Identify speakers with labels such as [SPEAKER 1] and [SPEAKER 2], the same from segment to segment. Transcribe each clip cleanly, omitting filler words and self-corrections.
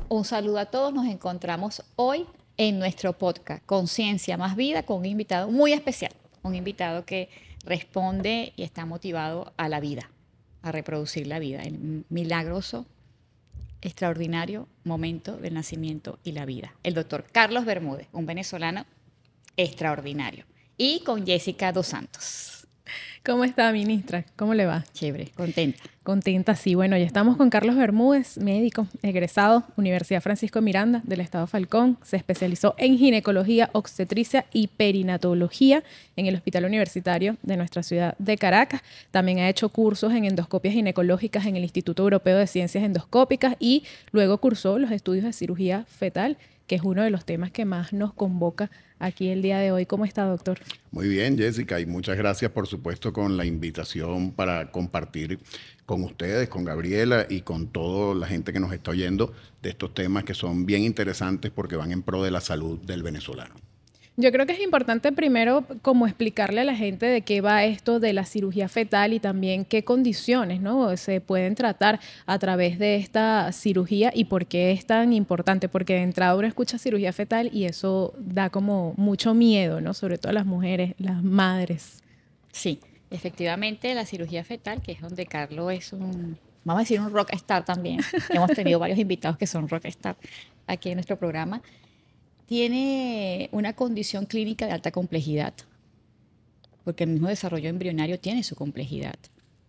[SPEAKER 1] Un saludo a todos. Nos encontramos hoy en nuestro podcast Conciencia más Vida con un invitado muy especial. Un invitado que responde y está motivado a la vida, a reproducir la vida. El milagroso, extraordinario momento del nacimiento y la vida. El doctor Carlos Bermúdez, un venezolano extraordinario. Y con Jessica Dos Santos.
[SPEAKER 2] ¿Cómo está, ministra? ¿Cómo le va?
[SPEAKER 1] Chévere, contenta.
[SPEAKER 2] Contenta, sí. Bueno, ya estamos con Carlos Bermúdez, médico, egresado, Universidad Francisco de Miranda del Estado Falcón. Se especializó en ginecología, obstetricia y perinatología en el Hospital Universitario de nuestra ciudad de Caracas. También ha hecho cursos en endoscopias ginecológicas en el Instituto Europeo de Ciencias Endoscópicas y luego cursó los estudios de cirugía fetal, que es uno de los temas que más nos convoca aquí el día de hoy. ¿Cómo está, doctor?
[SPEAKER 3] Muy bien, Jessica, y muchas gracias, por supuesto, con la invitación para compartir con ustedes, con Gabriela y con toda la gente que nos está oyendo de estos temas que son bien interesantes porque van en pro de la salud del venezolano.
[SPEAKER 2] Yo creo que es importante primero como explicarle a la gente de qué va esto de la cirugía fetal y también qué condiciones, ¿no?, se pueden tratar a través de esta cirugía y por qué es tan importante, porque de entrada uno escucha cirugía fetal y eso da como mucho miedo, ¿no?, sobre todo a las mujeres, las madres.
[SPEAKER 1] Sí, efectivamente la cirugía fetal, que es donde Carlos es vamos a decir un rockstar también. Hemos tenido varios invitados que son rockstar aquí en nuestro programa. Tiene una condición clínica de alta complejidad, porque el mismo desarrollo embrionario tiene su complejidad.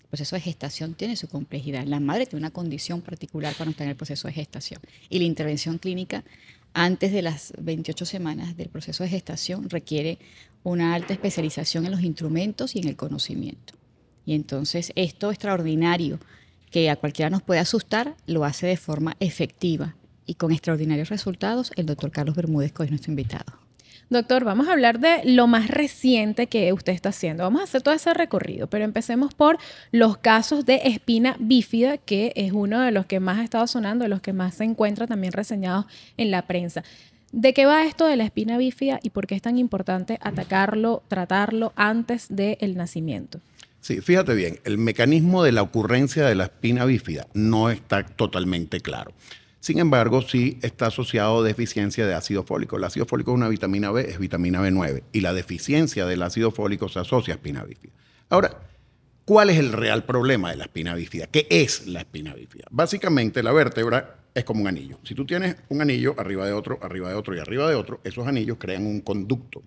[SPEAKER 1] El proceso de gestación tiene su complejidad. La madre tiene una condición particular cuando está en el proceso de gestación. Y la intervención clínica antes de las 28 semanas del proceso de gestación requiere una alta especialización en los instrumentos y en el conocimiento. Y entonces esto extraordinario que a cualquiera nos puede asustar, lo hace de forma efectiva. Y con extraordinarios resultados, el doctor Carlos Bermúdez, que hoy es nuestro invitado.
[SPEAKER 2] Doctor, vamos a hablar de lo más reciente que usted está haciendo. Vamos a hacer todo ese recorrido, pero empecemos por los casos de espina bífida, que es uno de los que más ha estado sonando, de los que más se encuentra también reseñados en la prensa. ¿De qué va esto de la espina bífida y por qué es tan importante atacarlo, tratarlo antes del nacimiento?
[SPEAKER 3] Sí, fíjate bien, el mecanismo de la ocurrencia de la espina bífida no está totalmente claro. Sin embargo, sí está asociado a deficiencia de ácido fólico. El ácido fólico es una vitamina B, es vitamina B9, y la deficiencia del ácido fólico se asocia a espina bífida. Ahora, ¿cuál es el real problema de la espina bífida? ¿Qué es la espina bífida? Básicamente, la vértebra es como un anillo. Si tú tienes un anillo arriba de otro y arriba de otro, esos anillos crean un conducto.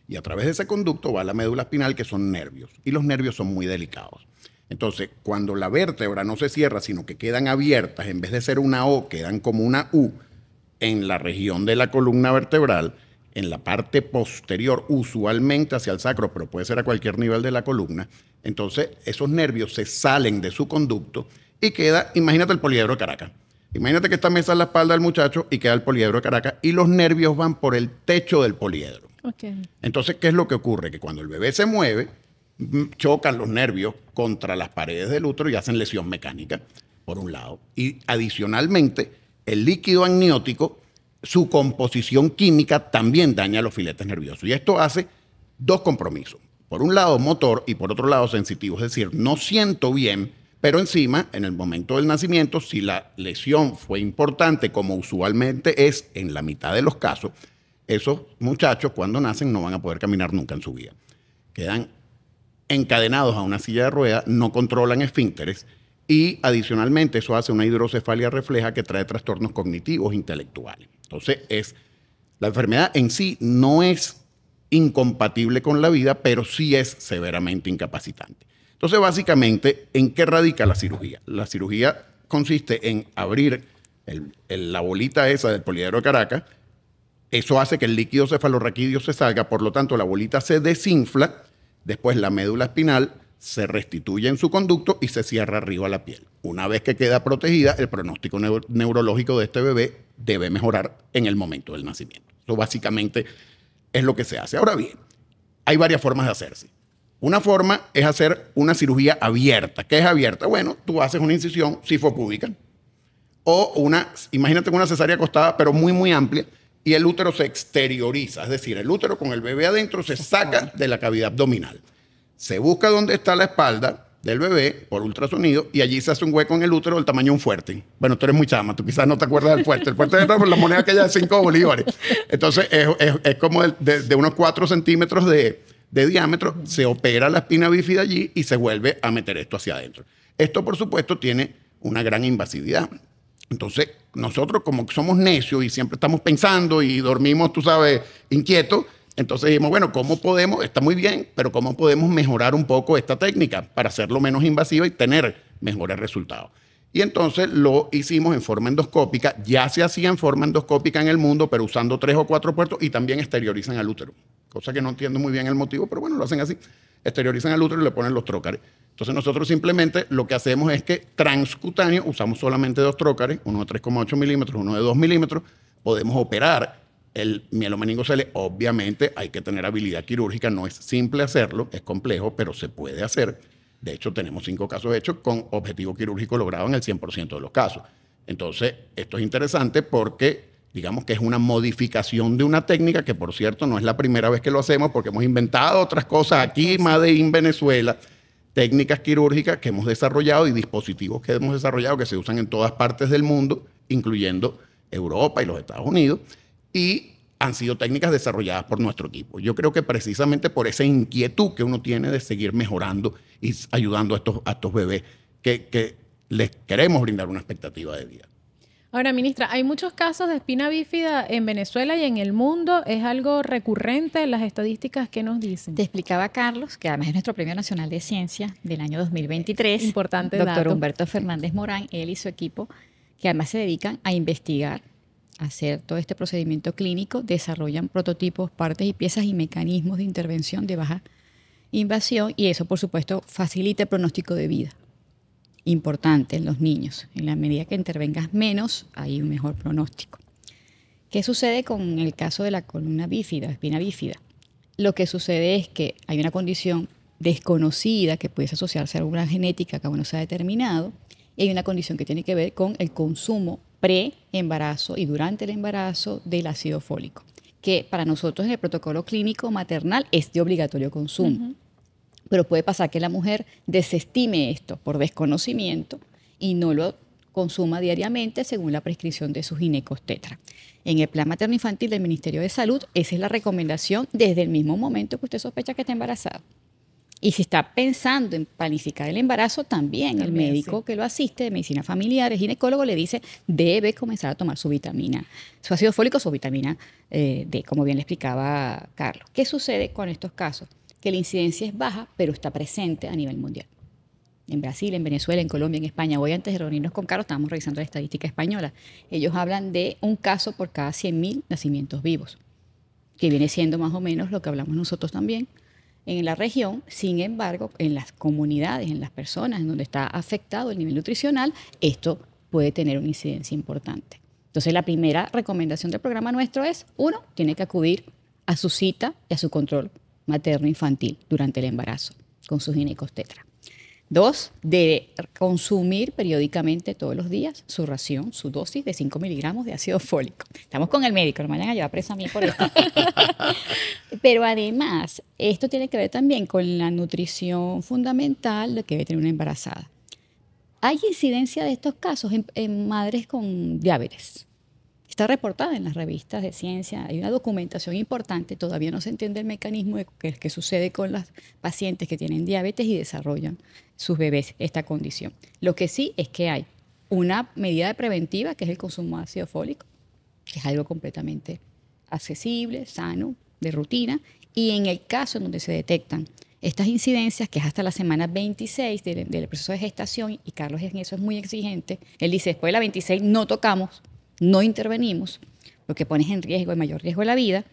[SPEAKER 3] Y a través de ese conducto va la médula espinal, que son nervios. Y los nervios son muy delicados. Entonces, cuando la vértebra no se cierra, sino que quedan abiertas, en vez de ser una O, quedan como una U en la región de la columna vertebral, en la parte posterior, usualmente hacia el sacro, pero puede ser a cualquier nivel de la columna. Entonces, esos nervios se salen de su conducto y queda, imagínate el poliedro de Caracas. Imagínate que esta mesa es la espalda del muchacho y queda el poliedro de Caracas y los nervios van por el techo del poliedro.
[SPEAKER 2] Okay.
[SPEAKER 3] Entonces, ¿qué es lo que ocurre? Que cuando el bebé se mueve, chocan los nervios contra las paredes del útero y hacen lesión mecánica, por un lado. Y adicionalmente, el líquido amniótico, su composición química también daña los filetes nerviosos. Y esto hace dos compromisos. Por un lado, motor, y por otro lado, sensitivo. Es decir, no siento bien, pero encima, en el momento del nacimiento, si la lesión fue importante, como usualmente es en la mitad de los casos, esos muchachos cuando nacen no van a poder caminar nunca en su vida. Quedan encadenados a una silla de ruedas, no controlan esfínteres y adicionalmente eso hace una hidrocefalia refleja que trae trastornos cognitivos intelectuales. Entonces, la enfermedad en sí no es incompatible con la vida, pero sí es severamente incapacitante. Entonces, básicamente, ¿en qué radica la cirugía? La cirugía consiste en abrir la bolita esa del poliedro de Caracas. Eso hace que el líquido cefalorraquídeo se salga, por lo tanto, la bolita se desinfla. Después la médula espinal se restituye en su conducto y se cierra arriba la piel. Una vez que queda protegida, el pronóstico neurológico de este bebé debe mejorar en el momento del nacimiento. Eso básicamente es lo que se hace. Ahora bien, hay varias formas de hacerse. Una forma es hacer una cirugía abierta. ¿Qué es abierta? Bueno, tú haces una incisión sifopúbica o imagínate una cesárea acostada, pero muy, muy amplia, y el útero se exterioriza, es decir, el útero con el bebé adentro se saca de la cavidad abdominal. Se busca dónde está la espalda, del bebé por ultrasonido y allí se hace un hueco en el útero del tamaño de un fuerte. Bueno, tú eres muy chama, tú quizás no te acuerdas del fuerte. El fuerte es la moneda aquella de 5 bolívares. Entonces es como de unos 4 centímetros de diámetro, se opera la espina bífida allí y se vuelve a meter esto hacia adentro. Esto, por supuesto, tiene una gran invasividad. Entonces, nosotros como somos necios y siempre estamos pensando y dormimos, tú sabes, inquietos, entonces dijimos, bueno, ¿cómo podemos? Está muy bien, pero ¿cómo podemos mejorar un poco esta técnica para hacerlo menos invasiva y tener mejores resultados? Y entonces lo hicimos en forma endoscópica. Ya se hacía en forma endoscópica en el mundo, pero usando 3 o 4 puertos y también exteriorizan al útero. Cosa que no entiendo muy bien el motivo, pero bueno, lo hacen así. Exteriorizan al útero y le ponen los trócares. Entonces nosotros simplemente lo que hacemos es que transcutáneo, usamos solamente 2 trócares, uno de 3,8 milímetros, uno de 2 milímetros, podemos operar el mielomeningocele. Obviamente hay que tener habilidad quirúrgica, no es simple hacerlo, es complejo, pero se puede hacer. De hecho, tenemos 5 casos hechos con objetivo quirúrgico logrado en el 100% de los casos. Entonces, esto es interesante porque, digamos que es una modificación de una técnica que, por cierto, no es la primera vez que lo hacemos porque hemos inventado otras cosas aquí, Made in Venezuela, técnicas quirúrgicas que hemos desarrollado y dispositivos que hemos desarrollado que se usan en todas partes del mundo, incluyendo Europa y los Estados Unidos, y han sido técnicas desarrolladas por nuestro equipo. Yo creo que precisamente por esa inquietud que uno tiene de seguir mejorando y ayudando a estos bebés que les queremos brindar una expectativa de vida.
[SPEAKER 2] Ahora, ministra, hay muchos casos de espina bífida en Venezuela y en el mundo. ¿Es algo recurrente? ¿Las estadísticas qué nos dicen?
[SPEAKER 1] Te explicaba Carlos, que además es nuestro Premio Nacional de Ciencia del año 2023.
[SPEAKER 2] Importante
[SPEAKER 1] doctor
[SPEAKER 2] dato.
[SPEAKER 1] Humberto Fernández Morán, él y su equipo, que además se dedican a investigar, a hacer todo este procedimiento clínico, desarrollan prototipos, partes y piezas y mecanismos de intervención de baja invasión y eso, por supuesto, facilita el pronóstico de vida. Importante en los niños. En la medida que intervengas menos, hay un mejor pronóstico. ¿Qué sucede con el caso de la columna bífida, espina bífida? Lo que sucede es que hay una condición desconocida que puede asociarse a alguna genética que aún no se ha determinado y hay una condición que tiene que ver con el consumo pre-embarazo y durante el embarazo del ácido fólico, que para nosotros en el protocolo clínico maternal es de obligatorio consumo. Pero puede pasar que la mujer desestime esto por desconocimiento y no lo consuma diariamente según la prescripción de su ginecobstetra. En el plan materno-infantil del Ministerio de Salud, esa es la recomendación desde el mismo momento que usted sospecha que está embarazada. Y si está pensando en planificar el embarazo, también el médico
[SPEAKER 2] sí,
[SPEAKER 1] que lo asiste de medicina familiar, el ginecólogo, le dice debe comenzar a tomar su vitamina, su ácido fólico, su vitamina D, como bien le explicaba Carlos. ¿Qué sucede con estos casos? Que la incidencia es baja, pero está presente a nivel mundial. En Brasil, en Venezuela, en Colombia, en España. Hoy antes de reunirnos con Carlos estábamos revisando la estadística española. Ellos hablan de un caso por cada 100.000 nacimientos vivos, que viene siendo más o menos lo que hablamos nosotros también en la región. Sin embargo, en las comunidades, en las personas en donde está afectado el nivel nutricional, esto puede tener una incidencia importante. Entonces, la primera recomendación del programa nuestro es, 1, tiene que acudir a su cita y a su control materno-infantil durante el embarazo con su ginecobstetra. 2, de consumir periódicamente todos los días su ración, su dosis de 5 miligramos de ácido fólico. Estamos con el médico, no me vayan a llevar presa a mí por esto. Pero además, esto tiene que ver también con la nutrición fundamental de que debe tener una embarazada. Hay incidencia de estos casos en madres con diabetes. Está reportada en las revistas de ciencia, hay una documentación importante, todavía no se entiende el mecanismo de qué sucede con las pacientes que tienen diabetes y desarrollan sus bebés esta condición. Lo que sí es que hay una medida preventiva que es el consumo de ácido fólico, que es algo completamente accesible, sano, de rutina, y en el caso en donde se detectan estas incidencias, que es hasta la semana 26 del proceso de gestación, y Carlos en eso es muy exigente, él dice, después de la 26 no tocamos, no intervenimos, porque pones en riesgo, el mayor riesgo de la vida.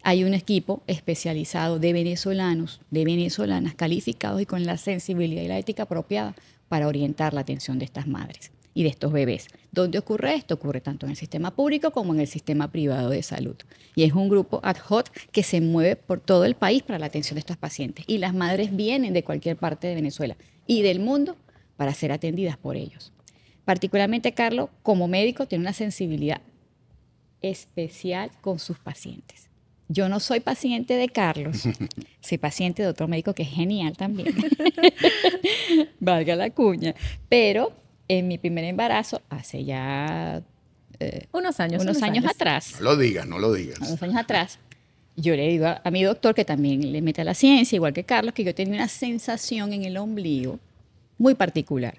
[SPEAKER 1] Hay un equipo especializado de venezolanos, de venezolanas calificados y con la sensibilidad y la ética apropiada para orientar la atención de estas madres y de estos bebés. ¿Dónde ocurre esto? Ocurre tanto en el sistema público como en el sistema privado de salud. Y es un grupo ad hoc que se mueve por todo el país para la atención de estos pacientes. Y las madres vienen de cualquier parte de Venezuela y del mundo para ser atendidas por ellos. Particularmente, Carlos, como médico, tiene una sensibilidad especial con sus pacientes. Yo no soy paciente de Carlos, soy paciente de otro médico que es genial también, valga la cuña, pero en mi primer embarazo, hace ya
[SPEAKER 2] Unos años.
[SPEAKER 1] unos años atrás,
[SPEAKER 3] No lo digas, no lo digas.
[SPEAKER 1] unos años atrás, yo le digo a mi doctor, que también le mete a la ciencia, igual que Carlos, que yo tenía una sensación en el ombligo muy particular.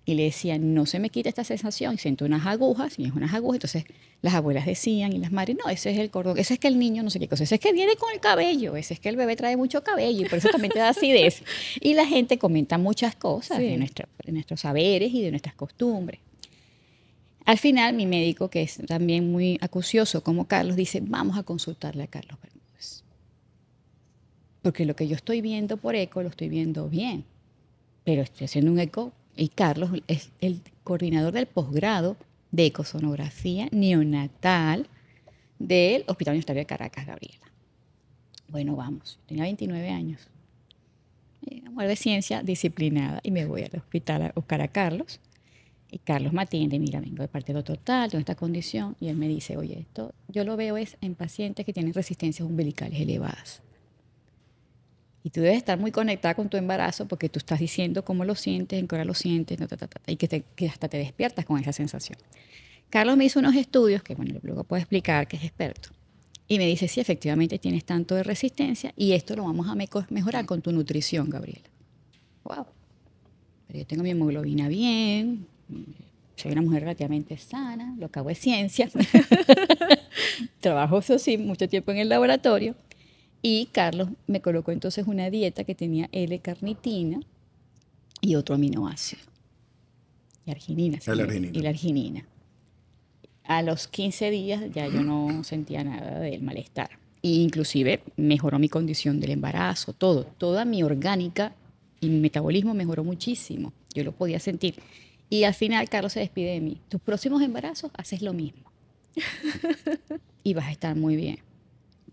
[SPEAKER 1] Y le decía, no se me quita esta sensación, y siento unas agujas, y es unas agujas. Entonces las abuelas decían, y las madres, no, ese es el cordón, ese es que el niño no sé qué cosa, ese es que viene con el cabello, ese es que el bebé trae mucho cabello, y por eso también te da acidez. Y la gente comenta muchas cosas
[SPEAKER 2] Sí.
[SPEAKER 1] de nuestros saberes y de nuestras costumbres. Al final, mi médico, que es también muy acucioso como Carlos, dice, vamos a consultarle a Carlos Bermúdez. Porque lo que yo estoy viendo por eco, lo estoy viendo bien. Pero estoy haciendo un eco, y Carlos es el coordinador del posgrado de ecosonografía neonatal del Hospital Universitario de Caracas, Gabriela. Bueno, vamos, tenía 29 años. Una mujer de ciencia disciplinada, y me voy al hospital a buscar a Carlos. Y Carlos me atiende, mira, vengo de parte del doctor tal, tengo esta condición, y él me dice, oye, esto yo lo veo es en pacientes que tienen resistencias umbilicales elevadas. Y tú debes estar muy conectada con tu embarazo porque tú estás diciendo cómo lo sientes, en qué hora lo sientes, y que hasta te despiertas con esa sensación. Carlos me hizo unos estudios, que bueno, luego puedo explicar, que es experto. Y me dice, sí, efectivamente tienes tanto de resistencia y esto lo vamos a mejorar con tu nutrición, Gabriela. Wow. Pero yo tengo mi hemoglobina bien, soy una mujer relativamente sana, lo que hago es ciencia. Trabajo, eso sí, mucho tiempo en el laboratorio. Y Carlos me colocó entonces una dieta que tenía L-carnitina y otro aminoácido. Y arginina.
[SPEAKER 3] La arginina.
[SPEAKER 1] Y la arginina. A los 15 días ya yo no sentía nada del malestar. E inclusive mejoró mi condición del embarazo, todo. Toda mi orgánica y mi metabolismo mejoró muchísimo. Yo lo podía sentir. Y al final Carlos se despide de mí. Tus próximos embarazos haces lo mismo. Y vas a estar muy bien.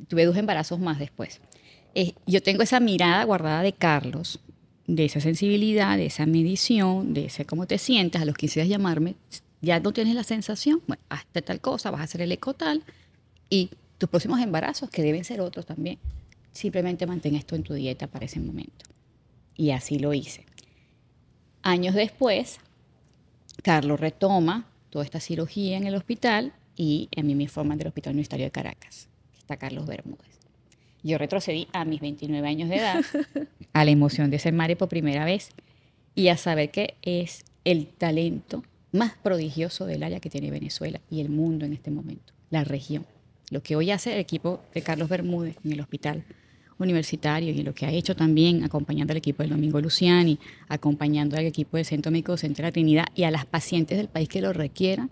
[SPEAKER 1] Tuve 2 embarazos más después. Yo tengo esa mirada guardada de Carlos, de esa sensibilidad, de esa medición, de ese cómo te sientes. A los 15 días llamarme, ya no tienes la sensación, bueno, hazte tal cosa, vas a hacer el eco tal, y tus próximos embarazos, que deben ser otros también, simplemente mantén esto en tu dieta para ese momento. Y así lo hice. Años después, Carlos retoma toda esta cirugía en el hospital y a mí me informan del Hospital Universitario de Caracas. Está Carlos Bermúdez. Yo retrocedí a mis 29 años de edad, a la emoción de ser madre por primera vez y a saber que es el talento más prodigioso del área que tiene Venezuela y el mundo en este momento, la región. Lo que hoy hace el equipo de Carlos Bermúdez en el Hospital Universitario y lo que ha hecho también acompañando al equipo del Domingo Luciani, acompañando al equipo del Centro Médico Docente de la Trinidad y a las pacientes del país que lo requieran,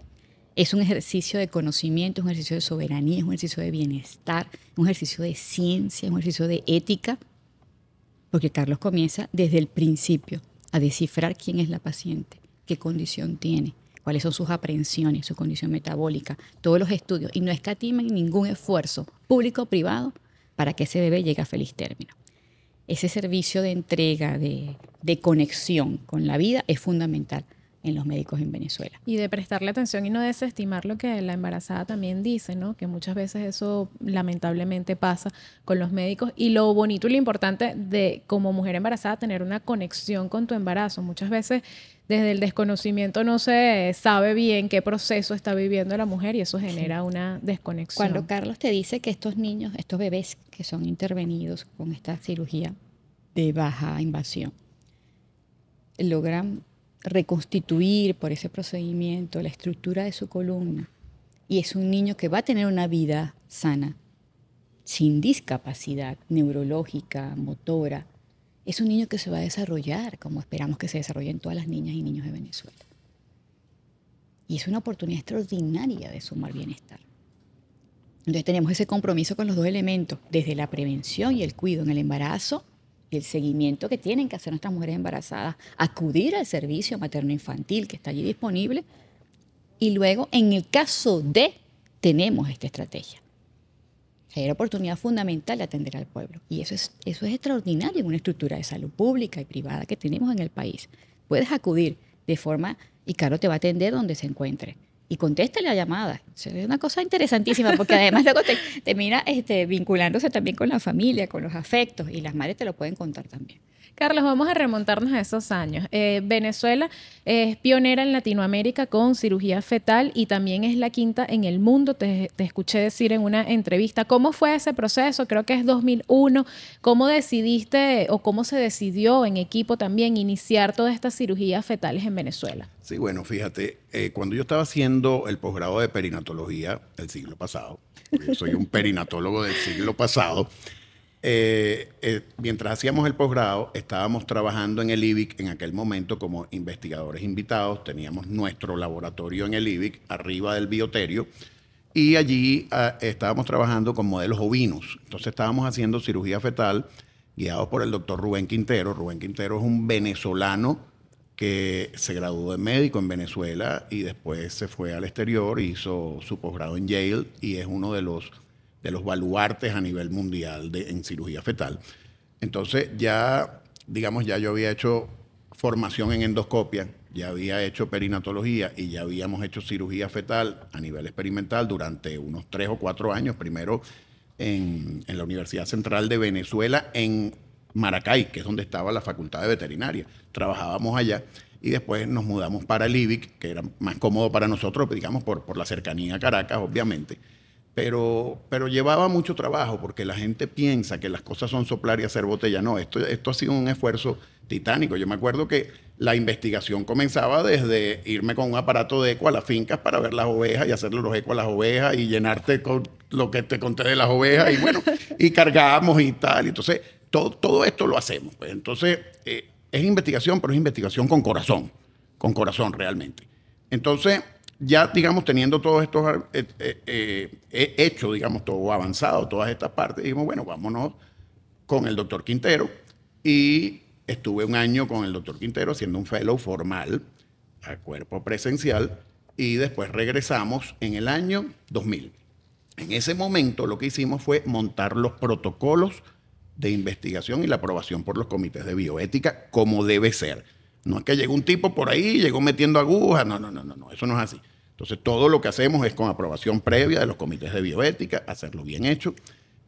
[SPEAKER 1] es un ejercicio de conocimiento, es un ejercicio de soberanía, es un ejercicio de bienestar, un ejercicio de ciencia, un ejercicio de ética, porque Carlos comienza desde el principio a descifrar quién es la paciente, qué condición tiene, cuáles son sus aprehensiones, su condición metabólica, todos los estudios, y no escatiman ningún esfuerzo público o privado para que ese bebé llegue a feliz término. Ese servicio de entrega, de conexión con la vida es fundamental en los médicos en Venezuela.
[SPEAKER 2] Y de prestarle atención y no desestimar lo que la embarazada también dice, ¿no? Que muchas veces eso lamentablemente pasa con los médicos. Y lo bonito y lo importante de como mujer embarazada tener una conexión con tu embarazo. Muchas veces desde el desconocimiento no se sabe bien qué proceso está viviendo la mujer y eso genera una desconexión.
[SPEAKER 1] Cuando Carlos te dice que estos niños, estos bebés que son intervenidos con esta cirugía de baja invasión, logran reconstituir por ese procedimiento la estructura de su columna y es un niño que va a tener una vida sana, sin discapacidad neurológica, motora, es un niño que se va a desarrollar como esperamos que se desarrollen todas las niñas y niños de Venezuela. Y es una oportunidad extraordinaria de sumar bienestar. Entonces tenemos ese compromiso con los 2 elementos, desde la prevención y el cuidado en el embarazo, y el seguimiento que tienen que hacer nuestras mujeres embarazadas, acudir al servicio materno-infantil que está allí disponible, y luego, en el caso de, tenemos esta estrategia. Hay una oportunidad fundamental de atender al pueblo, y eso es extraordinario en una estructura de salud pública y privada que tenemos en el país. Puedes acudir de forma, y Carlos te va a atender donde se encuentre, y contéstale la llamada. Eso es una cosa interesantísima porque además luego te mira vinculándose también con la familia, con los afectos, y las madres te lo pueden contar también.
[SPEAKER 2] Carlos, vamos a remontarnos a esos años. Venezuela es pionera en Latinoamérica con cirugía fetal y también es la quinta en el mundo. Te escuché decir en una entrevista. ¿Cómo fue ese proceso? Creo que es 2001. ¿Cómo decidiste o cómo se decidió en equipo también iniciar todas estas cirugías fetales en Venezuela?
[SPEAKER 3] Sí, bueno, fíjate, cuando yo estaba haciendo el posgrado de perinatología del siglo pasado, yo soy un perinatólogo del siglo pasado, mientras hacíamos el posgrado, estábamos trabajando en el IBIC en aquel momento como investigadores invitados. Teníamos nuestro laboratorio en el IBIC, arriba del bioterio, y allí estábamos trabajando con modelos ovinos. Entonces estábamos haciendo cirugía fetal, guiados por el doctor Rubén Quintero. Rubén Quintero es un venezolano que se graduó de médico en Venezuela y después se fue al exterior, hizo su posgrado en Yale y es uno de los baluartes a nivel mundial en cirugía fetal. Entonces ya, digamos, ya yo había hecho formación en endoscopia, ya había hecho perinatología y ya habíamos hecho cirugía fetal a nivel experimental durante unos 3 o 4 años, primero en la Universidad Central de Venezuela, en Maracay, que es donde estaba la Facultad de Veterinaria. Trabajábamos allá y después nos mudamos para el IBIC, que era más cómodo para nosotros, digamos, por la cercanía a Caracas, obviamente. Pero llevaba mucho trabajo porque la gente piensa que las cosas son soplar y hacer botella. No, esto ha sido un esfuerzo titánico. Yo me acuerdo que la investigación comenzaba desde irme con un aparato de eco a las fincas para ver las ovejas y hacerle los ecos a las ovejas y llenarte con lo que te conté de las ovejas y bueno, y cargábamos y tal. Entonces, todo esto lo hacemos. Pues. Entonces, es investigación, pero es investigación con corazón realmente. Entonces, ya, digamos, teniendo todos estos hechos, digamos, todo avanzado, todas estas partes, dijimos, bueno, vámonos con el doctor Quintero. Y estuve un año con el doctor Quintero haciendo un fellow formal a cuerpo presencial y después regresamos en el año 2000. En ese momento lo que hicimos fue montar los protocolos de investigación y la aprobación por los comités de bioética como debe ser. No es que llegó un tipo por ahí, llegó metiendo agujas, no, eso no es así. Entonces, todo lo que hacemos es con aprobación previa de los comités de bioética, hacerlo bien hecho,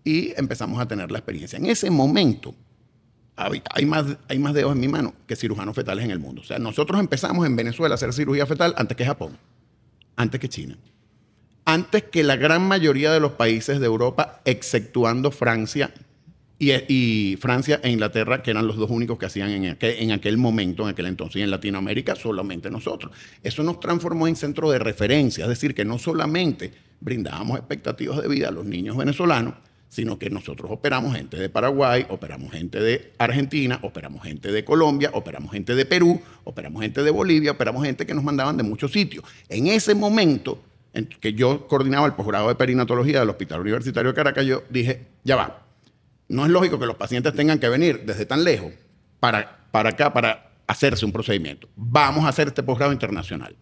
[SPEAKER 3] y empezamos a tener la experiencia. En ese momento, hay más dedos en mi mano que cirujanos fetales en el mundo. O sea, nosotros empezamos en Venezuela a hacer cirugía fetal antes que Japón, antes que China, antes que la gran mayoría de los países de Europa, exceptuando Francia y Francia e Inglaterra, que eran los dos únicos que hacían en aquel momento, en aquel entonces, y en Latinoamérica solamente nosotros. Eso nos transformó en centro de referencia, es decir, que no solamente brindábamos expectativas de vida a los niños venezolanos, sino que nosotros operamos gente de Paraguay, operamos gente de Argentina, operamos gente de Colombia, operamos gente de Perú, operamos gente de Bolivia, operamos gente que nos mandaban de muchos sitios. En ese momento, en que yo coordinaba el posgrado de perinatología del Hospital Universitario de Caracas, yo dije, ya va. No es lógico que los pacientes tengan que venir desde tan lejos para acá para hacerse un procedimiento. Vamos a hacer este posgrado internacional.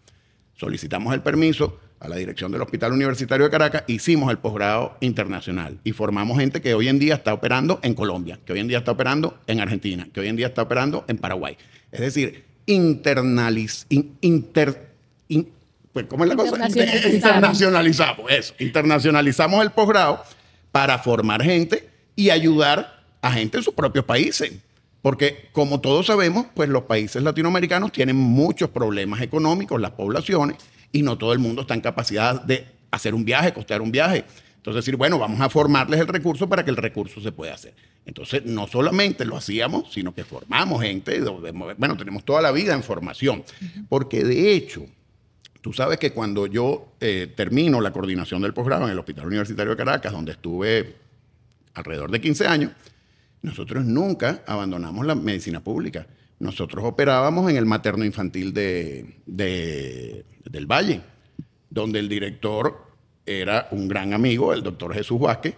[SPEAKER 3] Solicitamos el permiso a la dirección del Hospital Universitario de Caracas, hicimos el posgrado internacional y formamos gente que hoy en día está operando en Colombia, que hoy en día está operando en Argentina, que hoy en día está operando en Paraguay. Es decir, pues, ¿cómo es la cosa? Internacionalizamos eso. Internacionalizamos el posgrado para formar gente y ayudar a gente en sus propios países. Porque, como todos sabemos, pues los países latinoamericanos tienen muchos problemas económicos, las poblaciones, y no todo el mundo está en capacidad de hacer un viaje, costear un viaje. Entonces, decir, bueno, vamos a formarles el recurso para que el recurso se pueda hacer. Entonces, no solamente lo hacíamos, sino que formamos gente. Bueno, tenemos toda la vida en formación. Porque, de hecho, tú sabes que cuando yo termino la coordinación del posgrado en el Hospital Universitario de Caracas, donde estuve alrededor de 15 años, nosotros nunca abandonamos la medicina pública. Nosotros operábamos en el materno infantil del Valle, donde el director era un gran amigo, el doctor Jesús Vázquez,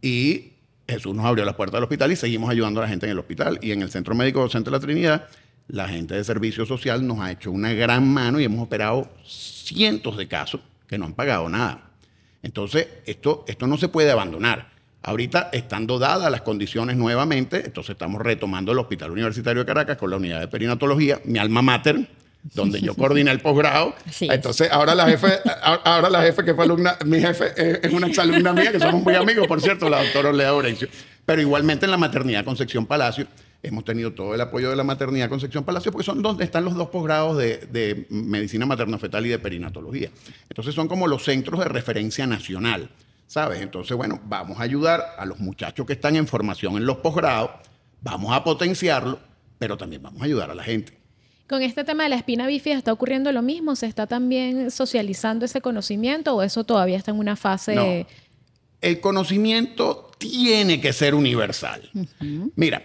[SPEAKER 3] y Jesús nos abrió las puertas del hospital y seguimos ayudando a la gente en el hospital. Y en el Centro Médico Docente de la Trinidad, la gente de servicio social nos ha hecho una gran mano y hemos operado cientos de casos que no han pagado nada. Entonces, esto no se puede abandonar. Ahorita, estando dadas las condiciones nuevamente, entonces estamos retomando el Hospital Universitario de Caracas con la unidad de perinatología, mi alma mater, donde yo coordiné el posgrado.
[SPEAKER 1] Así es.
[SPEAKER 3] Entonces, ahora la jefe que fue alumna, mi jefe es una exalumna mía, que somos muy amigos, por cierto, la doctora Olea Orencio. Pero igualmente en la maternidad Concepción Palacio, hemos tenido todo el apoyo de la maternidad Concepción Palacio, porque son donde están los dos posgrados de medicina materno-fetal y de perinatología. Entonces, son como los centros de referencia nacional, ¿sabes? Entonces, bueno, vamos a ayudar a los muchachos que están en formación en los posgrados, vamos a potenciarlo, pero también vamos a ayudar a la gente.
[SPEAKER 2] Con este tema de la espina bífida, ¿está ocurriendo lo mismo? ¿Se está también socializando ese conocimiento o eso todavía está en una fase...?
[SPEAKER 3] No. El conocimiento tiene que ser universal. Mira,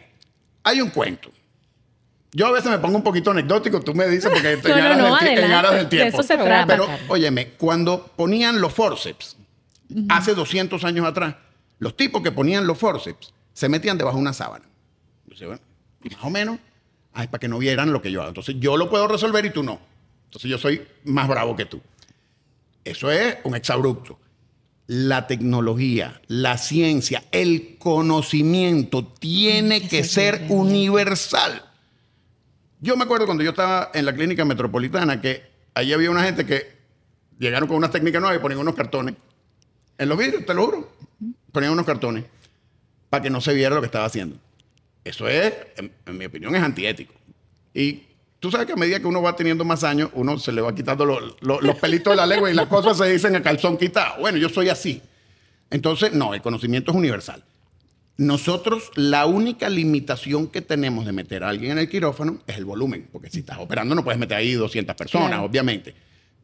[SPEAKER 3] hay un cuento. Yo a veces me pongo un poquito anecdótico, tú me dices, porque en aras del tiempo.
[SPEAKER 2] De eso se trata.
[SPEAKER 3] Pero, óyeme, cuando ponían los forceps, hace 200 años atrás, los tipos que ponían los forceps se metían debajo de una sábana. Entonces, bueno, más o menos, para que no vieran lo que yo hago. Entonces, yo lo puedo resolver y tú no. Entonces, yo soy más bravo que tú. Eso es un exabrupto. La tecnología, la ciencia, el conocimiento tiene que ser universal. Yo me acuerdo cuando yo estaba en la clínica metropolitana que ahí había una gente que llegaron con unas técnicas nuevas y ponían unos cartones. En los vidrios, te lo juro. Ponían unos cartones para que no se viera lo que estaba haciendo. Eso es, en mi opinión, es antiético. Y tú sabes que a medida que uno va teniendo más años, uno se le va quitando los pelitos de la lengua y las cosas se dicen a calzón quitado. Bueno, yo soy así. Entonces, no, el conocimiento es universal. Nosotros, la única limitación que tenemos de meter a alguien en el quirófano es el volumen, porque si estás operando no puedes meter ahí 200 personas, claro, obviamente.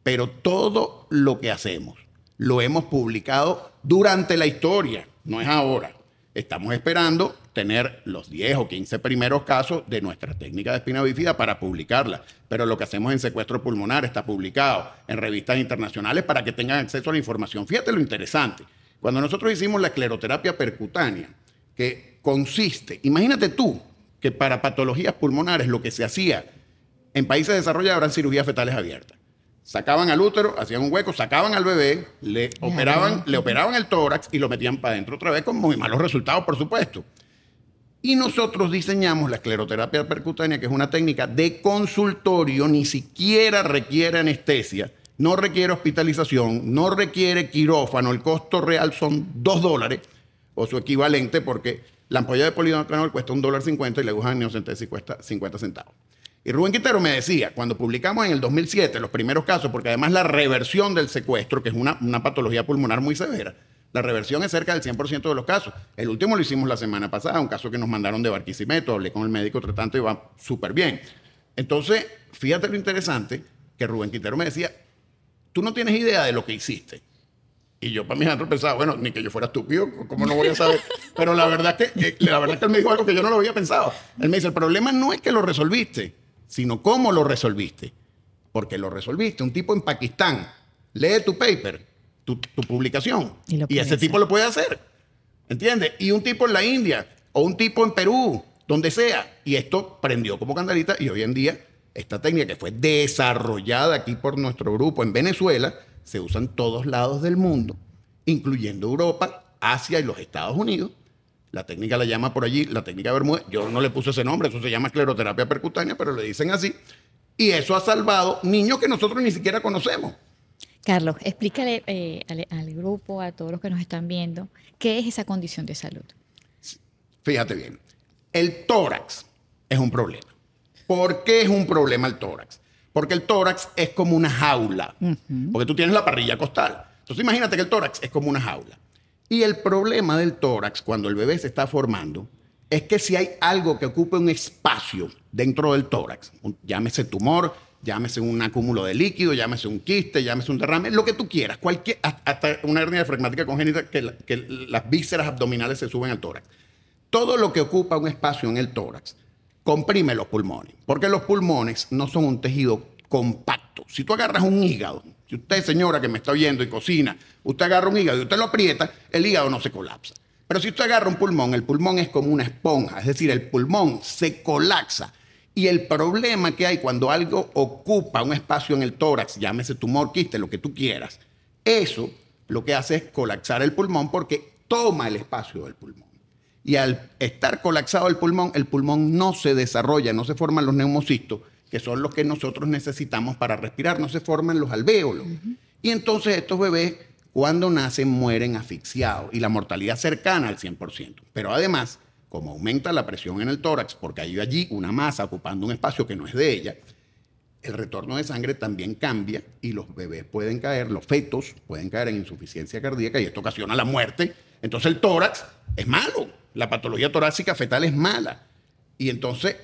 [SPEAKER 3] Pero todo lo que hacemos lo hemos publicado durante la historia, no es ahora. Estamos esperando tener los 10 o 15 primeros casos de nuestra técnica de espina bífida para publicarla. Pero lo que hacemos en secuestro pulmonar está publicado en revistas internacionales para que tengan acceso a la información. Fíjate lo interesante. Cuando nosotros hicimos la escleroterapia percutánea, que consiste, imagínate tú, que para patologías pulmonares lo que se hacía en países desarrollados eran cirugías fetales abiertas. Sacaban al útero, hacían un hueco, sacaban al bebé, le operaban el tórax y lo metían para adentro otra vez con muy malos resultados, por supuesto. Y nosotros diseñamos la escleroterapia percutánea, que es una técnica de consultorio, ni siquiera requiere anestesia, no requiere hospitalización, no requiere quirófano, el costo real son $2 o su equivalente, porque la ampolla de polidocanol cuesta $1.50 y la aguja de amniocentesis cuesta 50 centavos. Y Rubén Quintero me decía, cuando publicamos en el 2007 los primeros casos, porque además la reversión del secuestro, que es una patología pulmonar muy severa, la reversión es cerca del 100% de los casos. El último lo hicimos la semana pasada, un caso que nos mandaron de Barquisimeto, hablé con el médico tratante y va súper bien. Entonces, fíjate lo interesante, que Rubén Quintero me decía, tú no tienes idea de lo que hiciste. Y yo para mis adentro pensaba, bueno, ni que yo fuera estúpido, ¿cómo no voy a saber? Pero la verdad es que él me dijo algo que yo no lo había pensado. Él me dice, el problema no es que lo resolviste, sino cómo lo resolviste. Porque lo resolviste. Un tipo en Pakistán lee tu paper, tu publicación, y ese tipo lo puede hacer. ¿Entiendes? Y un tipo en la India, o un tipo en Perú, donde sea. Y esto prendió como candelita, y hoy en día esta técnica que fue desarrollada aquí por nuestro grupo en Venezuela, se usa en todos lados del mundo, incluyendo Europa, Asia y los Estados Unidos. La técnica la llama por allí, la técnica de Bermúdez. Yo no le puse ese nombre, eso se llama escleroterapia percutánea, pero le dicen así. Y eso ha salvado niños que nosotros ni siquiera conocemos.
[SPEAKER 1] Carlos, explícale al grupo, a todos los que nos están viendo, ¿qué es esa condición de salud?
[SPEAKER 3] Fíjate bien, el tórax es un problema. ¿Por qué es un problema el tórax? Porque el tórax es como una jaula, porque tú tienes la parrilla costal. Entonces imagínate que el tórax es como una jaula. Y el problema del tórax, cuando el bebé se está formando, es que si hay algo que ocupe un espacio dentro del tórax, llámese tumor, llámese un acúmulo de líquido, llámese un quiste, llámese un derrame, lo que tú quieras, hasta una hernia flegmática congénita que las vísceras abdominales se suben al tórax. Todo lo que ocupa un espacio en el tórax comprime los pulmones, porque los pulmones no son un tejido compacto. Si tú agarras un hígado, si usted, señora que me está oyendo y cocina, usted agarra un hígado y usted lo aprieta, el hígado no se colapsa. Pero si usted agarra un pulmón, el pulmón es como una esponja, es decir, el pulmón se colapsa. Y el problema que hay cuando algo ocupa un espacio en el tórax, llámese tumor, quiste, lo que tú quieras, eso lo que hace es colapsar el pulmón porque toma el espacio del pulmón. Y al estar colapsado el pulmón no se desarrolla, no se forman los neumocistos, que son los que nosotros necesitamos para respirar, no se forman los alvéolos. Y entonces estos bebés, cuando nacen, mueren asfixiados y la mortalidad cercana al 100%. Pero además, como aumenta la presión en el tórax, porque hay allí una masa ocupando un espacio que no es de ella, el retorno de sangre también cambia y los bebés pueden caer, los fetos pueden caer en insuficiencia cardíaca y esto ocasiona la muerte. Entonces el tórax es malo, la patología torácica fetal es mala. Y entonces,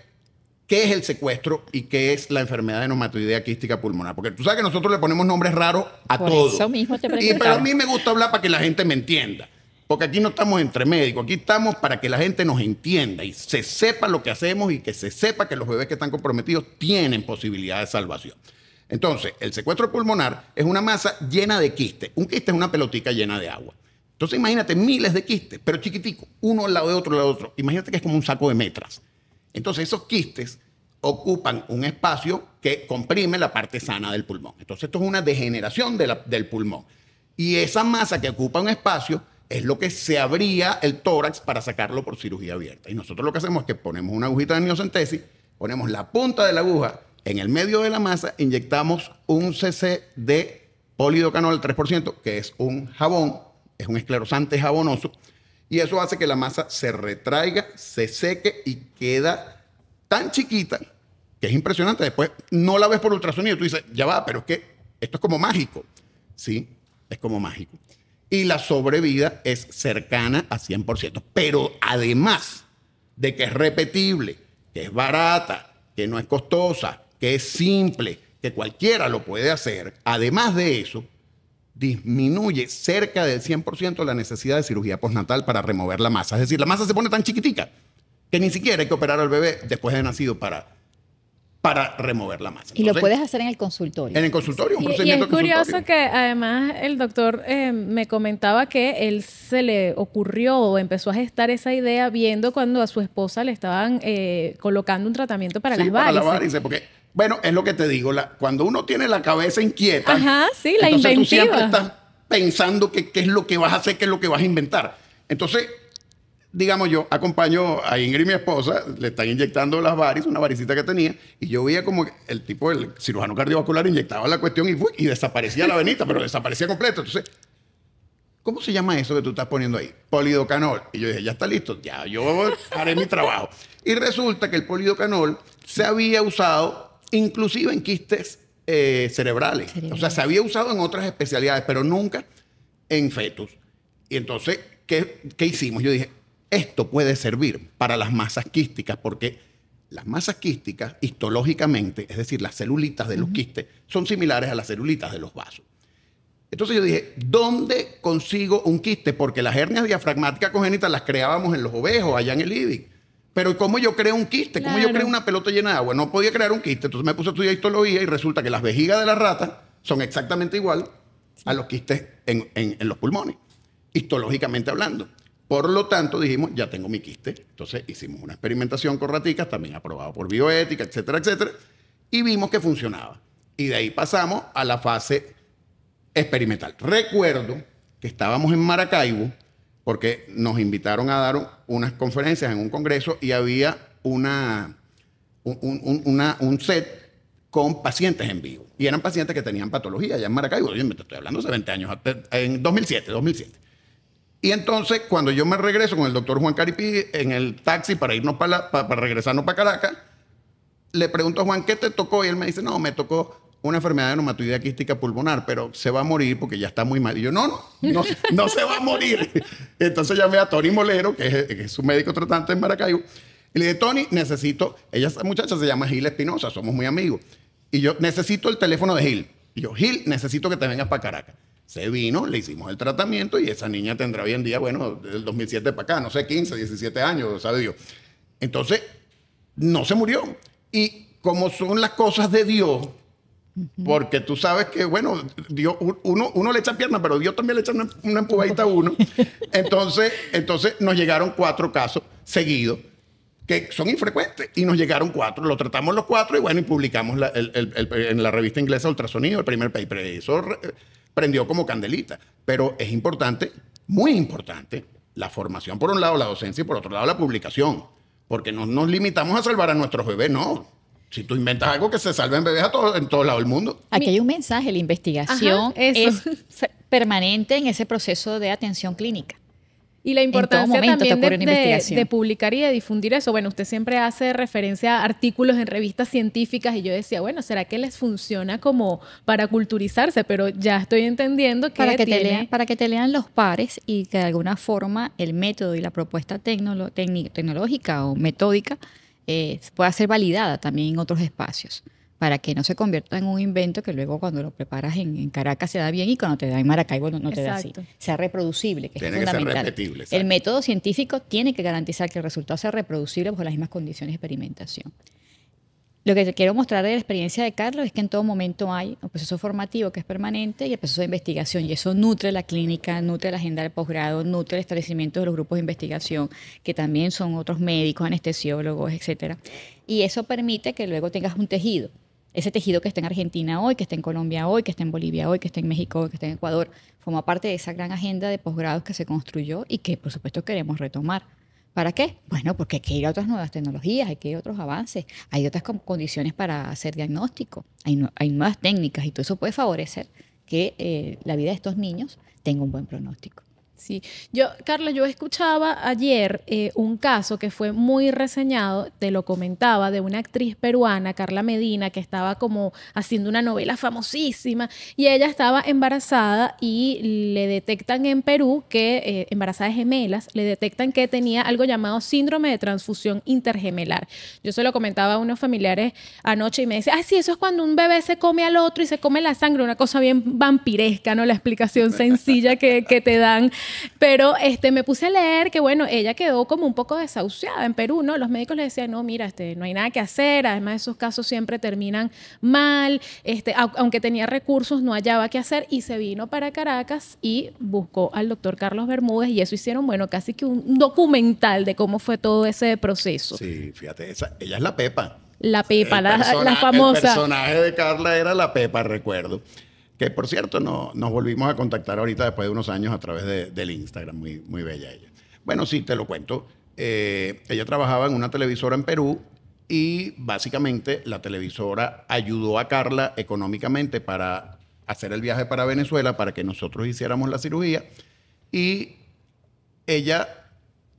[SPEAKER 3] ¿qué es el secuestro y qué es la enfermedad de neumatoidea quística pulmonar? Porque tú sabes que nosotros le ponemos nombres raros a todo.
[SPEAKER 1] Por eso mismo te
[SPEAKER 3] Pero
[SPEAKER 1] preguntaba.
[SPEAKER 3] a mí me gusta hablar para que la gente me entienda. Porque aquí no estamos entre médicos, aquí estamos para que la gente nos entienda y se sepa lo que hacemos y que se sepa que los bebés que están comprometidos tienen posibilidad de salvación. Entonces, el secuestro pulmonar es una masa llena de quistes. Un quiste es una pelotica llena de agua. Entonces, imagínate miles de quistes, pero chiquiticos, uno al lado de otro, al lado de otro. Imagínate que es como un saco de metras. Entonces, esos quistes ocupan un espacio que comprime la parte sana del pulmón. Entonces, esto es una degeneración del pulmón. Y esa masa que ocupa un espacio es lo que se abría el tórax para sacarlo por cirugía abierta. Y nosotros lo que hacemos es que ponemos una agujita de amniocentesis, ponemos la punta de la aguja en el medio de la masa, inyectamos un cc de polidocanol al 3%, que es un jabón, es un esclerosante jabonoso, y eso hace que la masa se retraiga, se seque y queda tan chiquita que es impresionante. Después no la ves por ultrasonido, tú dices, ya va, pero es que esto es como mágico. Sí, es como mágico. Y la sobrevida es cercana a 100%. Pero además de que es repetible, que es barata, que no es costosa, que es simple, que cualquiera lo puede hacer, además de eso, disminuye cerca del 100% la necesidad de cirugía postnatal para remover la masa. Es decir, la masa se pone tan chiquitica que ni siquiera hay que operar al bebé después de nacido para remover la masa.
[SPEAKER 1] Y lo puedes hacer en el consultorio.
[SPEAKER 3] En el consultorio, un
[SPEAKER 2] Y
[SPEAKER 3] procedimiento
[SPEAKER 2] es curioso
[SPEAKER 3] consultorio.
[SPEAKER 2] que además el doctor me comentaba que él se le ocurrió o empezó a gestar esa idea viendo cuando a su esposa le estaban colocando un tratamiento para
[SPEAKER 3] Sí,
[SPEAKER 2] las
[SPEAKER 3] para
[SPEAKER 2] varices.
[SPEAKER 3] la varice, porque, bueno, es lo que te digo, cuando uno tiene la cabeza inquieta,
[SPEAKER 2] Ajá, sí, la
[SPEAKER 3] entonces tú siempre
[SPEAKER 2] inventiva.
[SPEAKER 3] estás pensando qué es lo que vas a hacer, qué es lo que vas a inventar. Entonces, digamos, yo acompaño a Ingrid, mi esposa, le están inyectando las varices, una varicita que tenía, y yo veía como el tipo, el cirujano cardiovascular, inyectaba la cuestión y desaparecía la venita, pero desaparecía completo. Entonces, ¿cómo se llama eso que tú estás poniendo ahí? Polidocanol. Y yo dije, ya está listo, ya yo haré mi trabajo. Y resulta que el polidocanol se había usado inclusive en quistes cerebrales. O sea, se había usado en otras especialidades, pero nunca en fetos. Y entonces, ¿qué hicimos? Yo dije, esto puede servir para las masas quísticas, porque las masas quísticas, histológicamente, es decir, las celulitas de los quistes, son similares a las celulitas de los vasos. Entonces yo dije, ¿dónde consigo un quiste? Porque las hernias diafragmáticas congénitas las creábamos en los ovejos, allá en el IBI. Pero ¿cómo yo creo un quiste? ¿Cómo yo
[SPEAKER 2] Claro.
[SPEAKER 3] creo una pelota llena de agua? No podía crear un quiste. Entonces me puse a estudiar histología y resulta que las vejigas de las ratas son exactamente igual a los quistes en los pulmones, histológicamente hablando. Por lo tanto, dijimos, ya tengo mi quiste. Entonces hicimos una experimentación con raticas, también aprobado por bioética, etcétera, etcétera, y vimos que funcionaba. Y de ahí pasamos a la fase experimental. Recuerdo que estábamos en Maracaibo porque nos invitaron a dar unas conferencias en un congreso y había un set con pacientes en vivo. Y eran pacientes que tenían patología allá en Maracaibo. Yo me estoy hablando hace 20 años, en 2007. Y entonces, cuando yo me regreso con el doctor Juan Caripí en el taxi para irnos para regresarnos para Caracas, le pregunto a Juan, ¿qué te tocó? Y él me dice, no, me tocó una enfermedad de neumatoidea quística pulmonar, pero se va a morir porque ya está muy mal. Y yo, no se va a morir. Entonces llamé a Tony Molero, que es su médico tratante en Maracaibo, y le dije, Tony, esa muchacha se llama Gil Espinosa, somos muy amigos, y yo necesito el teléfono de Gil. Y yo, Gil, necesito que te vengas para Caracas. Se vino, le hicimos el tratamiento y esa niña tendrá hoy en día, bueno, del 2007 para acá, no sé, 15, 17 años, sabe Dios. Entonces, no se murió. Y como son las cosas de Dios, porque tú sabes que, bueno, Dios, uno le echa pierna, pero Dios también le echa una empujadita a uno. Entonces nos llegaron 4 casos seguidos, que son infrecuentes, y nos llegaron 4. Lo tratamos los 4 y bueno, y publicamos en la revista inglesa Ultrasonido el primer paper. Eso prendió como candelita. Pero es importante, muy importante, la formación por un lado, la docencia, y por otro lado la publicación. Porque no nos limitamos a salvar a nuestros bebés, no. Si tú inventas algo que se salve en bebés en todo lado del mundo.
[SPEAKER 1] Aquí hay un mensaje, la investigación
[SPEAKER 2] Ajá, eso.
[SPEAKER 1] es permanente en ese proceso de atención clínica.
[SPEAKER 2] Y la
[SPEAKER 1] En todo
[SPEAKER 2] importancia
[SPEAKER 1] momento te
[SPEAKER 2] también
[SPEAKER 1] ocurre una investigación.
[SPEAKER 2] de publicar y de difundir eso. Bueno, usted siempre hace referencia a artículos en revistas científicas y yo decía, bueno, ¿será que les funciona como para culturizarse? Pero ya estoy entendiendo que
[SPEAKER 1] Para que te lean los pares y que de alguna forma el método y la propuesta tecnológica o metódica pueda ser validada también en otros espacios, para que no se convierta en un invento que luego cuando lo preparas en Caracas se da bien y cuando te da en Maracaibo no te da así.
[SPEAKER 2] Exacto.
[SPEAKER 1] Sea reproducible, que
[SPEAKER 3] Tiene
[SPEAKER 1] es
[SPEAKER 3] que ser
[SPEAKER 1] fundamental.
[SPEAKER 3] repetible, exacto.
[SPEAKER 1] El método científico tiene que garantizar que el resultado sea reproducible bajo las mismas condiciones de experimentación. Lo que te quiero mostrar de la experiencia de Carlos es que en todo momento hay un proceso formativo que es permanente y el proceso de investigación, y eso nutre la clínica, nutre la agenda del posgrado, nutre el establecimiento de los grupos de investigación, que también son otros médicos, anestesiólogos, etcétera. Y eso permite que luego tengas un tejido. Ese tejido que está en Argentina hoy, que está en Colombia hoy, que está en Bolivia hoy, que está en México hoy, que está en Ecuador, forma parte de esa gran agenda de posgrados que se construyó y que, por supuesto, queremos retomar. ¿Para qué? Bueno, porque hay que ir a otras nuevas tecnologías, hay que ir a otros avances, hay otras condiciones para hacer diagnóstico, hay nuevas técnicas y todo eso puede favorecer que la vida de estos niños tenga un buen pronóstico.
[SPEAKER 2] Sí, Carlos, yo escuchaba ayer un caso que fue muy reseñado, te lo comentaba, de una actriz peruana, Carla Medina, que estaba como haciendo una novela famosísima y ella estaba embarazada y le detectan en Perú que, embarazada de gemelas, le detectan que tenía algo llamado síndrome de transfusión intergemelar. Yo se lo comentaba a unos familiares anoche y me decía, sí, eso es cuando un bebé se come al otro y se come la sangre, una cosa bien vampiresca, ¿no? La explicación sencilla que te dan. Pero me puse a leer que, bueno, ella quedó como un poco desahuciada en Perú, ¿no? Los médicos le decían, no, mira, no hay nada que hacer, además esos casos siempre terminan mal, aunque tenía recursos, no hallaba qué hacer y se vino para Caracas y buscó al doctor Carlos Bermúdez y eso hicieron, bueno, casi que un documental de cómo fue todo ese proceso.
[SPEAKER 3] Sí, fíjate, ella es la Pepa.
[SPEAKER 2] La Pepa, la
[SPEAKER 3] El
[SPEAKER 2] famosa.
[SPEAKER 3] personaje de Carla era la Pepa, recuerdo. Que por cierto, nos volvimos a contactar ahorita después de unos años a través del Instagram. Muy, muy bella ella. Bueno, sí, te lo cuento. Ella trabajaba en una televisora en Perú y básicamente la televisora ayudó a Carla económicamente para hacer el viaje para Venezuela para que nosotros hiciéramos la cirugía. Y ella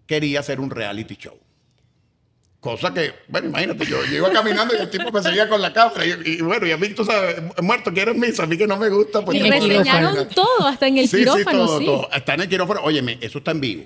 [SPEAKER 3] quería hacer un reality show. Cosa que, bueno, imagínate, yo iba caminando y el tipo me seguía con la cámara. Y bueno, y a mí, tú sabes, muerto, ¿quieres misa? A mí que no me gusta. Pues
[SPEAKER 2] Y
[SPEAKER 3] no puedo
[SPEAKER 2] reseñaron
[SPEAKER 3] hacer.
[SPEAKER 2] todo, hasta en el quirófano,
[SPEAKER 3] todo,
[SPEAKER 2] sí.
[SPEAKER 3] todo. Está en el quirófano. Óyeme, eso está en vivo.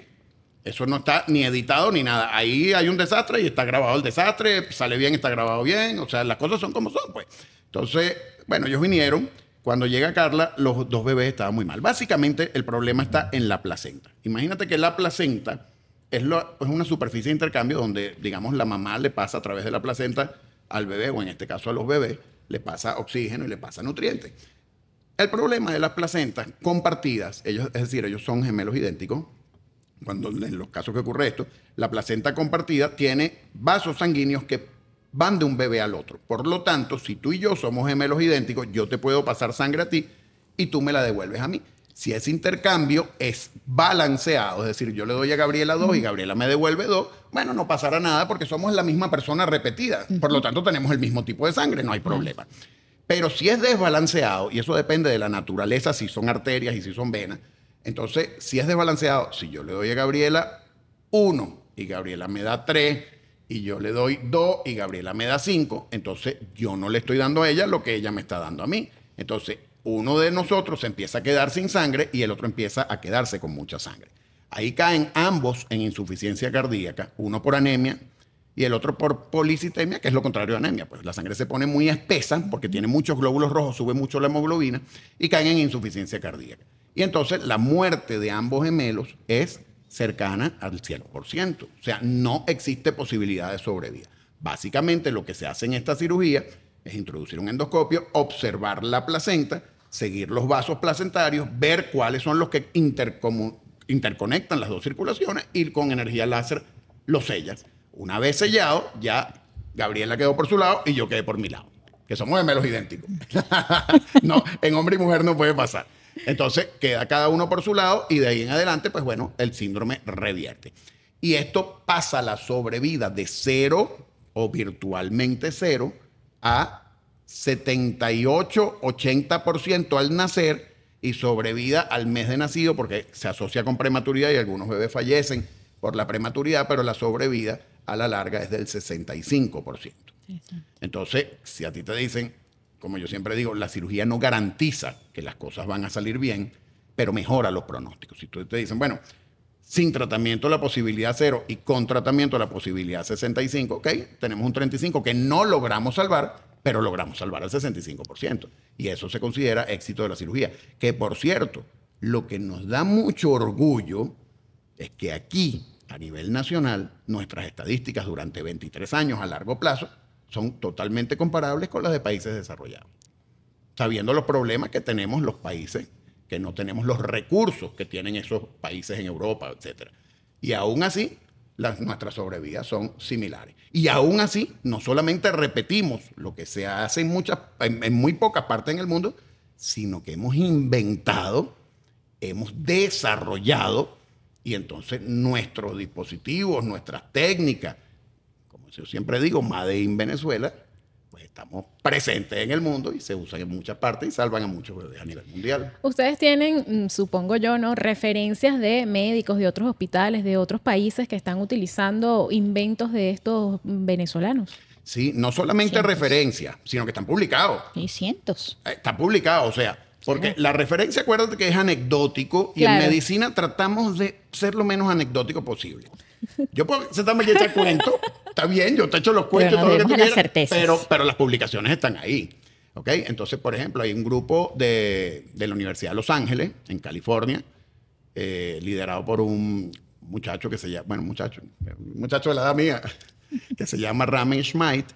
[SPEAKER 3] Eso no está ni editado ni nada. Ahí hay un desastre y está grabado el desastre. Sale bien, está grabado bien. O sea, las cosas son como son, pues. Entonces, bueno, ellos vinieron. Cuando llega Carla, los dos bebés estaban muy mal. Básicamente, el problema está en la placenta. Imagínate que la placenta es una superficie de intercambio donde, digamos, la mamá le pasa a través de la placenta al bebé, o en este caso a los bebés, le pasa oxígeno y le pasa nutrientes. El problema de las placentas compartidas, es decir, ellos son gemelos idénticos, cuando en los casos que ocurre esto, la placenta compartida tiene vasos sanguíneos que van de un bebé al otro. Por lo tanto, si tú y yo somos gemelos idénticos, yo te puedo pasar sangre a ti y tú me la devuelves a mí. Si ese intercambio es balanceado, es decir, yo le doy a Gabriela 2 y Gabriela me devuelve 2, bueno, no pasará nada porque somos la misma persona repetida. Por lo tanto, tenemos el mismo tipo de sangre, no hay problema. Pero si es desbalanceado, y eso depende de la naturaleza, si son arterias y si son venas, entonces, si es desbalanceado, si yo le doy a Gabriela 1 y Gabriela me da 3 y yo le doy 2 y Gabriela me da 5, entonces yo no le estoy dando a ella lo que ella me está dando a mí. Entonces, uno de nosotros se empieza a quedar sin sangre y el otro empieza a quedarse con mucha sangre. Ahí caen ambos en insuficiencia cardíaca, uno por anemia y el otro por policitemia, que es lo contrario de anemia. Pues la sangre se pone muy espesa porque tiene muchos glóbulos rojos, sube mucho la hemoglobina y caen en insuficiencia cardíaca. Y entonces la muerte de ambos gemelos es cercana al 100%. O sea, no existe posibilidad de sobrevida. Básicamente lo que se hace en esta cirugía es introducir un endoscopio, observar la placenta, seguir los vasos placentarios, ver cuáles son los que interconectan las dos circulaciones y con energía láser los sellas. Una vez sellado, ya Gabriela quedó por su lado y yo quedé por mi lado, que somos gemelos idénticos. No, en hombre y mujer no puede pasar. Entonces queda cada uno por su lado y de ahí en adelante, pues bueno, el síndrome revierte. Y esto pasa la sobrevida de 0 o virtualmente 0 a 78-80% al nacer y sobrevida al mes de nacido, porque se asocia con prematuridad y algunos bebés fallecen por la prematuridad, pero la sobrevida a la larga es del 65%. Entonces, si a ti te dicen, como yo siempre digo, la cirugía no garantiza que las cosas van a salir bien, pero mejora los pronósticos. Si tú te dicen, bueno, sin tratamiento la posibilidad 0 y con tratamiento la posibilidad 65, ok, tenemos un 35 que no logramos salvar, pero logramos salvar al 65%. Y eso se considera éxito de la cirugía. Que, por cierto, lo que nos da mucho orgullo es que aquí, a nivel nacional, nuestras estadísticas durante 23 años a largo plazo son totalmente comparables con las de países desarrollados. Sabiendo los problemas que tenemos los países, que no tenemos los recursos que tienen esos países en Europa, etc. Y aún así, nuestras sobrevidas son similares. Y aún así, no solamente repetimos lo que se hace en muy pocas partes en el mundo, sino que hemos inventado, hemos desarrollado, y entonces nuestros dispositivos, nuestras técnicas, como yo siempre digo, Made in Venezuela, pues estamos presentes en el mundo y se usan en muchas partes y salvan a muchos bebés a nivel mundial.
[SPEAKER 2] Ustedes tienen, supongo yo, ¿no?, referencias de médicos de otros hospitales, de otros países que están utilizando inventos de estos venezolanos.
[SPEAKER 3] Sí, no solamente referencias, sino que están publicados.
[SPEAKER 1] Y cientos.
[SPEAKER 3] Está publicado, o sea, porque la referencia, acuérdate que es anecdótico y en medicina tratamos de ser lo menos anecdótico posible. Yo puedo sentarme aquí a echar cuento, está bien, yo te echo los cuentos, todo lo que tú quieras, pero las publicaciones están ahí. ¿Ok? Entonces, por ejemplo, hay un grupo de la Universidad de Los Ángeles, en California, liderado por un muchacho que se llama, bueno, muchacho de la edad mía, que se llama Ramen Schmidt,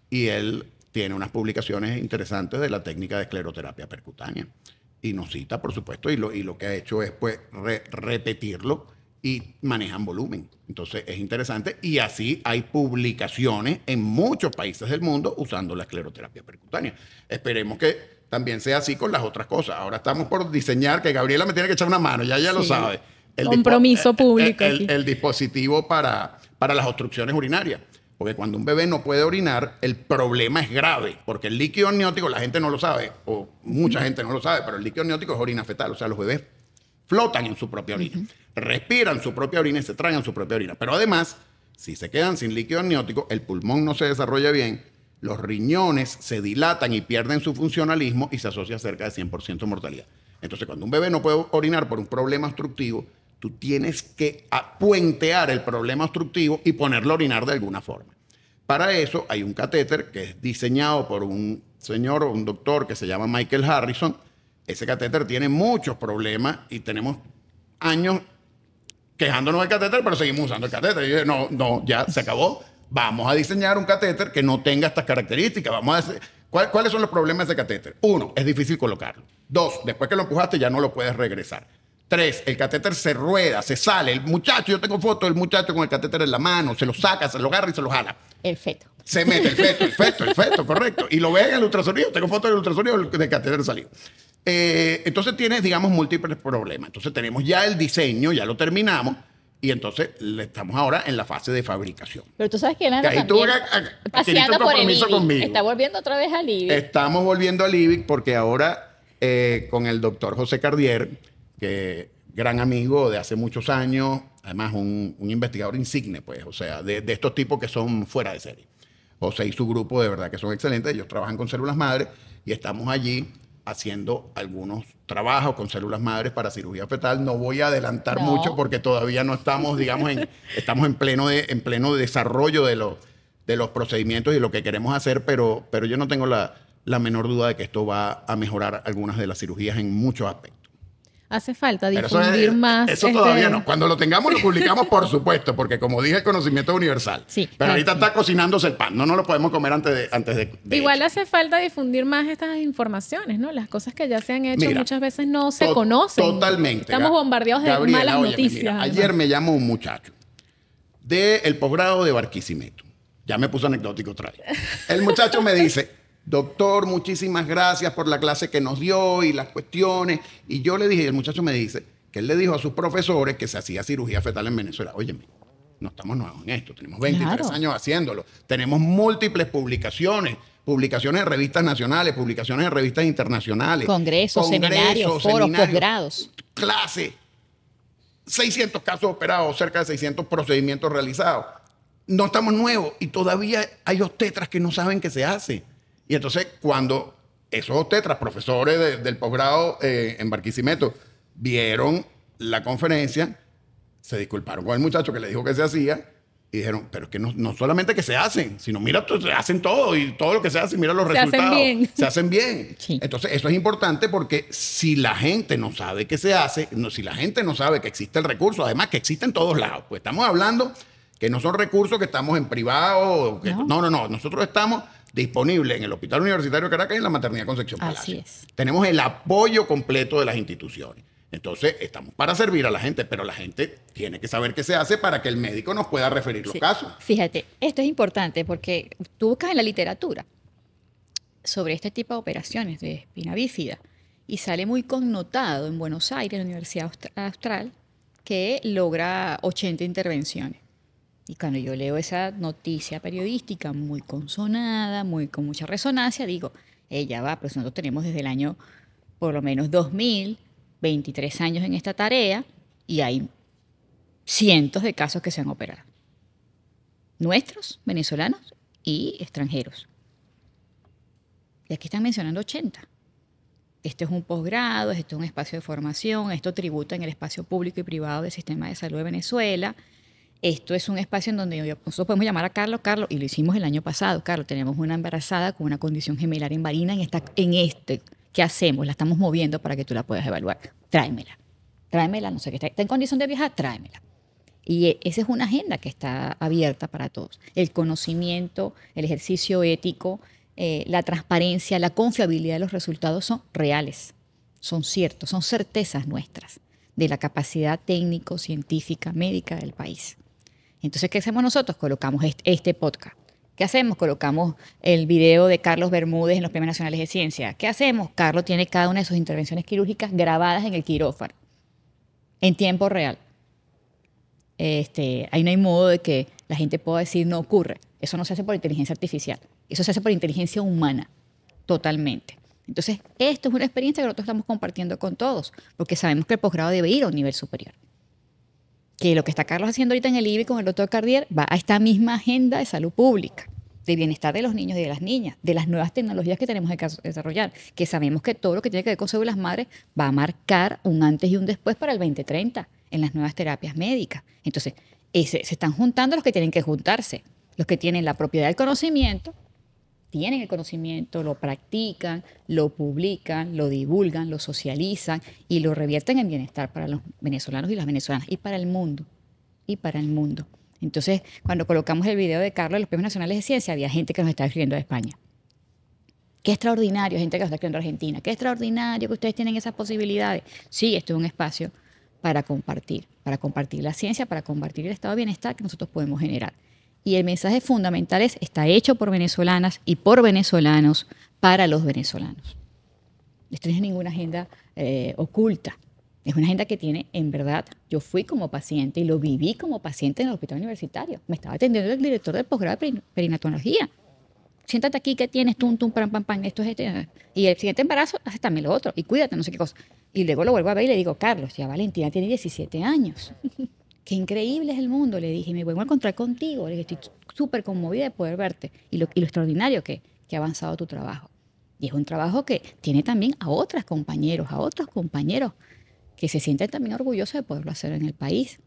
[SPEAKER 3] y él tiene unas publicaciones interesantes de la técnica de escleroterapia percutánea. Y nos cita, por supuesto, y lo que ha hecho es pues repetirlo y manejan volumen. Entonces es interesante y así hay publicaciones en muchos países del mundo usando la escleroterapia percutánea. Esperemos que también sea así con las otras cosas. Ahora estamos por diseñar, que Gabriela me tiene que echar una mano, ya lo sabe.
[SPEAKER 2] Compromiso público.
[SPEAKER 3] El dispositivo para las obstrucciones urinarias. Porque cuando un bebé no puede orinar, el problema es grave. Porque el líquido amniótico, la gente no lo sabe, o mucha gente no lo sabe, pero el líquido amniótico es orina fetal. O sea, los bebés flotan en su propia orina, respiran su propia orina y se tragan su propia orina. Pero además, si se quedan sin líquido amniótico, el pulmón no se desarrolla bien, los riñones se dilatan y pierden su funcionalismo y se asocia cerca de 100% mortalidad. Entonces, cuando un bebé no puede orinar por un problema obstructivo, tú tienes que puentear el problema obstructivo y ponerlo a orinar de alguna forma. Para eso hay un catéter que es diseñado por un señor o un doctor que se llama Michael Harrison. Ese catéter tiene muchos problemas y tenemos años quejándonos del catéter, pero seguimos usando el catéter. Y yo dije, no, ya se acabó. Vamos a diseñar un catéter que no tenga estas características. Vamos a hacer, ¿cuáles son los problemas de ese catéter? 1, es difícil colocarlo. 2, después que lo empujaste ya no lo puedes regresar. 3, el catéter se rueda, se sale. El muchacho, yo tengo fotos del muchacho con el catéter en la mano, se lo saca, se lo agarra y se lo jala.
[SPEAKER 1] El feto.
[SPEAKER 3] Se mete el feto, correcto. Y lo ves en el ultrasonido. Tengo fotos del ultrasonido del catéter salido. Entonces tienes, digamos, múltiples problemas. Entonces tenemos ya el diseño, ya lo terminamos. Y entonces estamos ahora en la fase de fabricación.
[SPEAKER 1] Pero tú sabes que Lana
[SPEAKER 3] ahí
[SPEAKER 1] también
[SPEAKER 3] paseando por el IBIC.
[SPEAKER 1] Conmigo. Está volviendo otra vez al IBIC.
[SPEAKER 3] Estamos volviendo al IBIC porque ahora con el doctor José Cardier, que gran amigo de hace muchos años, además un investigador insigne, pues, o sea, de estos tipos que son fuera de serie. José y su grupo de verdad que son excelentes. Ellos trabajan con células madre y estamos allí haciendo algunos trabajos con células madres para cirugía fetal. No voy a adelantar mucho porque todavía no estamos, digamos, estamos en pleno desarrollo de los procedimientos y lo que queremos hacer, pero yo no tengo la menor duda de que esto va a mejorar algunas de las cirugías en muchos aspectos.
[SPEAKER 2] Hace falta difundir más.
[SPEAKER 3] Eso todavía no. Cuando lo tengamos lo publicamos, por supuesto, porque como dije, el conocimiento es universal.
[SPEAKER 1] Sí,
[SPEAKER 3] pero ahorita está cocinándose el pan. No lo podemos comer antes de
[SPEAKER 2] Igual
[SPEAKER 3] hecho.
[SPEAKER 2] Hace falta difundir más estas informaciones, ¿no? Las cosas que ya se han hecho muchas veces no se conocen.
[SPEAKER 3] Totalmente.
[SPEAKER 2] Estamos bombardeados de malas noticias.
[SPEAKER 3] Mira, ayer me llamó un muchacho del posgrado de Barquisimeto. Ya me puso anecdótico otra vez. El muchacho me dice: doctor, muchísimas gracias por la clase que nos dio y las cuestiones. Y yo le dije, y el muchacho me dice que él le dijo a sus profesores que se hacía cirugía fetal en Venezuela. Óyeme, no estamos nuevos en esto, tenemos 23 años haciéndolo. Tenemos múltiples publicaciones, publicaciones en revistas nacionales, publicaciones en revistas internacionales.
[SPEAKER 1] Congresos, seminarios, foros, posgrados.
[SPEAKER 3] Clase. 600 casos operados, cerca de 600 procedimientos realizados. No estamos nuevos y todavía hay obstetras que no saben qué se hace. Y entonces cuando esos obstetras, profesores del posgrado en Barquisimeto, vieron la conferencia, se disculparon con el muchacho que le dijo que se hacía y dijeron, pero es que no solamente que se hacen, sino mira, se hacen todo y todo lo que se hace, mira los resultados. Se hacen bien.
[SPEAKER 1] Sí.
[SPEAKER 3] Entonces eso es importante porque si la gente no sabe qué se hace, si la gente no sabe que existe el recurso, además que existe en todos lados, pues estamos hablando que no son recursos que estamos en privado. No. Nosotros estamos disponibles en el Hospital Universitario de Caracas y en la Maternidad Concepción Palacio.
[SPEAKER 1] Así es.
[SPEAKER 3] Tenemos el apoyo completo de las instituciones. Entonces, estamos para servir a la gente, pero la gente tiene que saber qué se hace para que el médico nos pueda referir los casos.
[SPEAKER 1] Fíjate, esto es importante porque tú buscas en la literatura sobre este tipo de operaciones de espina bífida y sale muy connotado en Buenos Aires, en la Universidad Austral, que logra 80 intervenciones. Y cuando yo leo esa noticia periodística muy consonada, con mucha resonancia, digo, ella va, pero nosotros tenemos desde el año por lo menos 2000, 23 años en esta tarea y hay cientos de casos que se han operado. Nuestros, venezolanos y extranjeros. Y aquí están mencionando 80. Esto es un posgrado, esto es un espacio de formación, esto tributa en el espacio público y privado del sistema de salud de Venezuela. Esto es un espacio en donde nosotros podemos llamar a Carlos, y lo hicimos el año pasado. Carlos, tenemos una embarazada con una condición gemelar invalina ¿qué hacemos? La estamos moviendo para que tú la puedas evaluar. Tráemela, no sé qué está en condición de viajar, tráemela. Y esa es una agenda que está abierta para todos. El conocimiento, el ejercicio ético, la transparencia, la confiabilidad de los resultados son reales, son ciertos, son certezas nuestras de la capacidad técnico, científica, médica del país. Entonces, ¿qué hacemos nosotros? Colocamos este podcast. ¿Qué hacemos? Colocamos el video de Carlos Bermúdez en los Premios Nacionales de Ciencia. ¿Qué hacemos? Carlos tiene cada una de sus intervenciones quirúrgicas grabadas en el quirófano, en tiempo real. Ahí no hay modo de que la gente pueda decir no ocurre. Eso no se hace por inteligencia artificial. Eso se hace por inteligencia humana, totalmente. Entonces, esto es una experiencia que nosotros estamos compartiendo con todos, porque sabemos que el posgrado debe ir a un nivel superior. Que lo que está Carlos haciendo ahorita en el IBI con el doctor Cardier va a esta misma agenda de salud pública, de bienestar de los niños y de las niñas, de las nuevas tecnologías que tenemos que desarrollar, que sabemos que todo lo que tiene que ver con células madres va a marcar un antes y un después para el 2030 en las nuevas terapias médicas. Entonces, se están juntando los que tienen que juntarse, los que tienen la propiedad del conocimiento, tienen el conocimiento, lo practican, lo publican, lo divulgan, lo socializan y lo revierten en bienestar para los venezolanos y las venezolanas y para el mundo. Entonces, cuando colocamos el video de Carlos en los Premios Nacionales de Ciencia, había gente que nos estaba escribiendo de España. Qué extraordinario, gente que nos está escribiendo de Argentina. Qué extraordinario que ustedes tienen esas posibilidades. Sí, esto es un espacio para compartir la ciencia, para compartir el estado de bienestar que nosotros podemos generar. Y el mensaje fundamental está hecho por venezolanas y por venezolanos para los venezolanos. Esto no es ninguna agenda oculta. Es una agenda que tiene, en verdad, yo fui como paciente y lo viví como paciente en el hospital universitario. Me estaba atendiendo el director del posgrado de perinatología. Siéntate aquí, ¿qué tienes? Tum, pam, pam, esto es este. Y el siguiente embarazo, hace también lo otro. Y cuídate, no sé qué cosa. Y luego lo vuelvo a ver y le digo, Carlos, ya Valentina tiene 17 años. Qué increíble es el mundo, le dije, me vuelvo a encontrar contigo, le dije, estoy súper conmovida de poder verte y lo extraordinario que ha avanzado tu trabajo. Y es un trabajo que tiene también a otros compañeros que se sienten también orgullosos de poderlo hacer en el país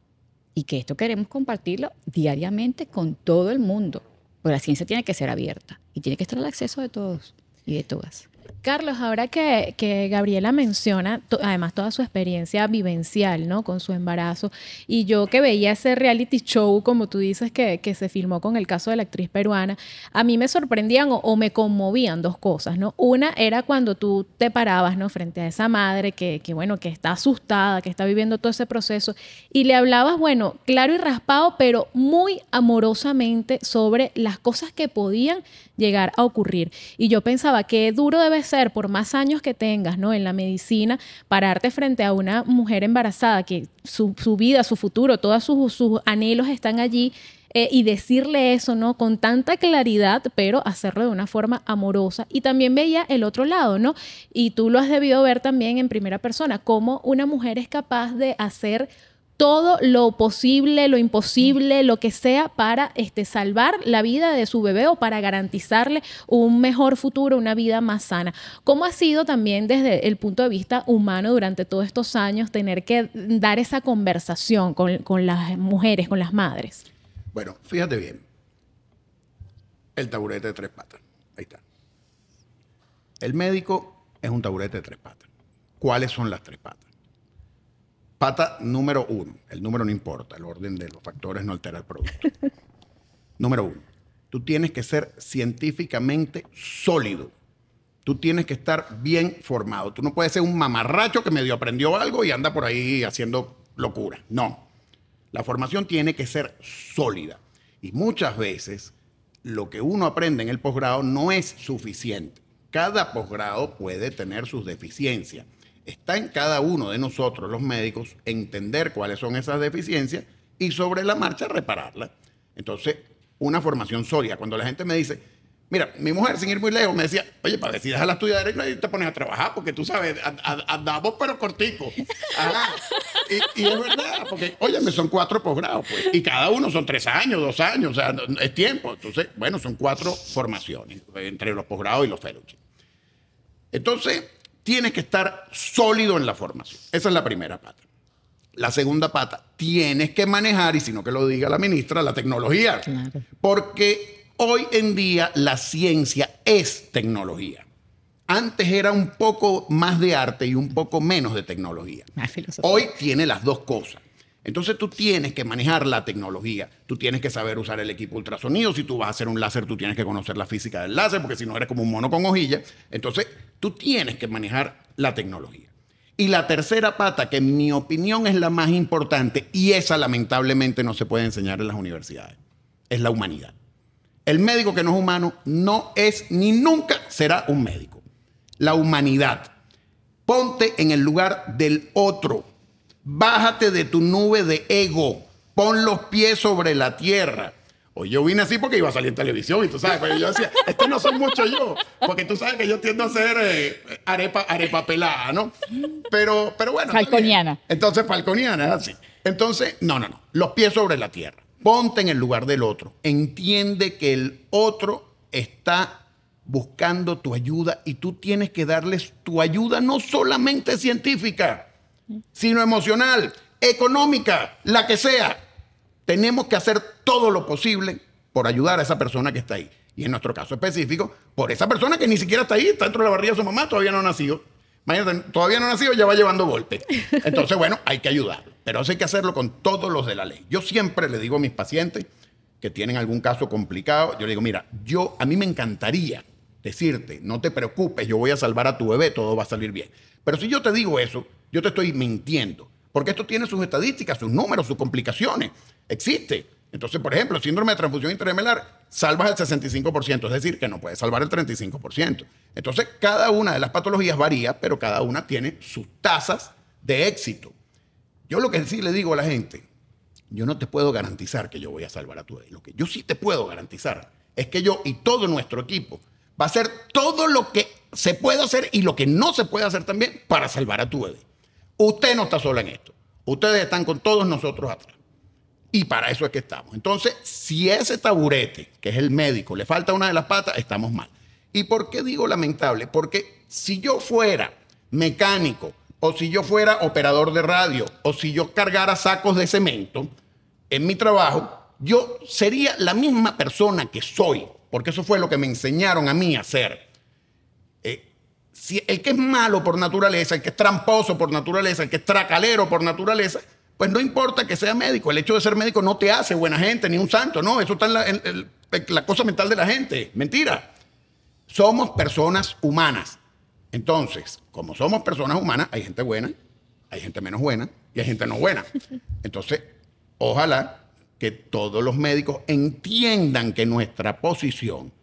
[SPEAKER 1] y que esto queremos compartirlo diariamente con todo el mundo, porque la ciencia tiene que ser abierta y tiene que estar al acceso de todos y de todas.
[SPEAKER 2] Carlos, ahora que Gabriela menciona, además toda su experiencia vivencial, ¿no? Con su embarazo, y yo que veía ese reality show, como tú dices, que se filmó con el caso de la actriz peruana, a mí me sorprendían o me conmovían dos cosas, ¿no? Una era cuando tú te parabas, ¿no? Frente a esa madre que está asustada, que está viviendo todo ese proceso, y le hablabas, bueno, claro y raspado, pero muy amorosamente sobre las cosas que podían llegar a ocurrir. Y yo pensaba, qué duro debe ser, por más años que tengas, ¿no? En la medicina, pararte frente a una mujer embarazada que su vida, su futuro, todos sus anhelos están allí, y decirle eso, ¿no? Con tanta claridad, pero hacerlo de una forma amorosa. Y también veía el otro lado, ¿no? Y tú lo has debido ver también en primera persona, cómo una mujer es capaz de hacer todo lo posible, lo imposible, lo que sea para salvar la vida de su bebé o para garantizarle un mejor futuro, una vida más sana. ¿Cómo ha sido también desde el punto de vista humano durante todos estos años tener que dar esa conversación con las mujeres, con las madres?
[SPEAKER 3] Bueno, fíjate bien. El taburete de 3 patas. Ahí está. El médico es un taburete de 3 patas. ¿Cuáles son las 3 patas? Pata número 1, el número no importa, el orden de los factores no altera el producto. Número 1, tú tienes que ser científicamente sólido. Tú tienes que estar bien formado. Tú no puedes ser un mamarracho que medio aprendió algo y anda por ahí haciendo locura. No. La formación tiene que ser sólida. Y muchas veces lo que uno aprende en el posgrado no es suficiente. Cada posgrado puede tener sus deficiencias. Está en cada uno de nosotros, los médicos, entender cuáles son esas deficiencias y sobre la marcha repararlas. Entonces, una formación sólida. Cuando la gente me dice, mira, mi mujer, sin ir muy lejos, me decía, oye, para ver si dejas la estudiar derecho y te pones a trabajar, porque tú sabes, andamos pero cortico. Ajá. Y es verdad, porque, óyeme, son 4 posgrados, pues, y cada uno son 3 años, 2 años, o sea, es tiempo. Entonces, bueno, son 4 formaciones entre los posgrados y los fellowships. Entonces, tienes que estar sólido en la formación. Esa es la primera pata. La segunda pata, tienes que manejar, y si no que lo diga la ministra, la tecnología. Claro. Porque hoy en día la ciencia es tecnología. Antes era un poco más de arte y un poco menos de tecnología. Hoy tiene las dos cosas. Entonces tú tienes que manejar la tecnología, tú tienes que saber usar el equipo ultrasonido, si tú vas a hacer un láser tú tienes que conocer la física del láser, porque si no eres como un mono con hojilla. Entonces tú tienes que manejar la tecnología. Y la tercera pata, que en mi opinión es la más importante, y esa lamentablemente no se puede enseñar en las universidades, es la humanidad. El médico que no es humano no es ni nunca será un médico. La humanidad. Ponte en el lugar del otro. Bájate de tu nube de ego. Pon los pies sobre la tierra. O yo vine así porque iba a salir en televisión y tú sabes, pero yo decía, esto no soy mucho yo, porque tú sabes que yo tiendo a hacer arepa pelada, ¿no? Pero bueno.
[SPEAKER 1] Falconiana.
[SPEAKER 3] Entonces, falconiana, es así. Entonces, no. Los pies sobre la tierra. Ponte en el lugar del otro. Entiende que el otro está buscando tu ayuda y tú tienes que darles tu ayuda no solamente científica, sino emocional, económica, la que sea. Tenemos que hacer todo lo posible por ayudar a esa persona que está ahí. Y en nuestro caso específico, por esa persona que ni siquiera está ahí, está dentro de la barriga de su mamá, todavía no ha nacido. Imagínate, todavía no ha nacido, ya va llevando golpes. Entonces, bueno, hay que ayudarlo. Pero eso hay que hacerlo con todos los de la ley. Yo siempre le digo a mis pacientes que tienen algún caso complicado, yo le digo, mira, a mí me encantaría decirte, no te preocupes, yo voy a salvar a tu bebé, todo va a salir bien. Pero si yo te digo eso, yo te estoy mintiendo. Porque esto tiene sus estadísticas, sus números, sus complicaciones. Existe. Entonces, por ejemplo, el síndrome de transfusión intragemelar, salvas el 65%, es decir, que no puedes salvar el 35%. Entonces, cada una de las patologías varía, pero cada una tiene sus tasas de éxito. Yo lo que sí le digo a la gente, yo no te puedo garantizar que yo voy a salvar a tu bebé. Lo que yo sí te puedo garantizar es que yo y todo nuestro equipo va a hacer todo lo que se puede hacer y lo que no se puede hacer también para salvar a tu bebé. Usted no está sola en esto. Ustedes están con todos nosotros atrás. Y para eso es que estamos. Entonces, si ese taburete, que es el médico, le falta una de las patas, estamos mal. ¿Y por qué digo lamentable? Porque si yo fuera mecánico, o si yo fuera operador de radio, o si yo cargara sacos de cemento en mi trabajo, yo sería la misma persona que soy, porque eso fue lo que me enseñaron a mí a hacer. Si el que es malo por naturaleza, el que es tramposo por naturaleza, el que es tracalero por naturaleza, pues no importa que sea médico. El hecho de ser médico no te hace buena gente ni un santo, no. Eso está en la cosa mental de la gente. Mentira. Somos personas humanas. Entonces, como somos personas humanas, hay gente buena, hay gente menos buena y hay gente no buena. Entonces, ojalá que todos los médicos entiendan que nuestra posición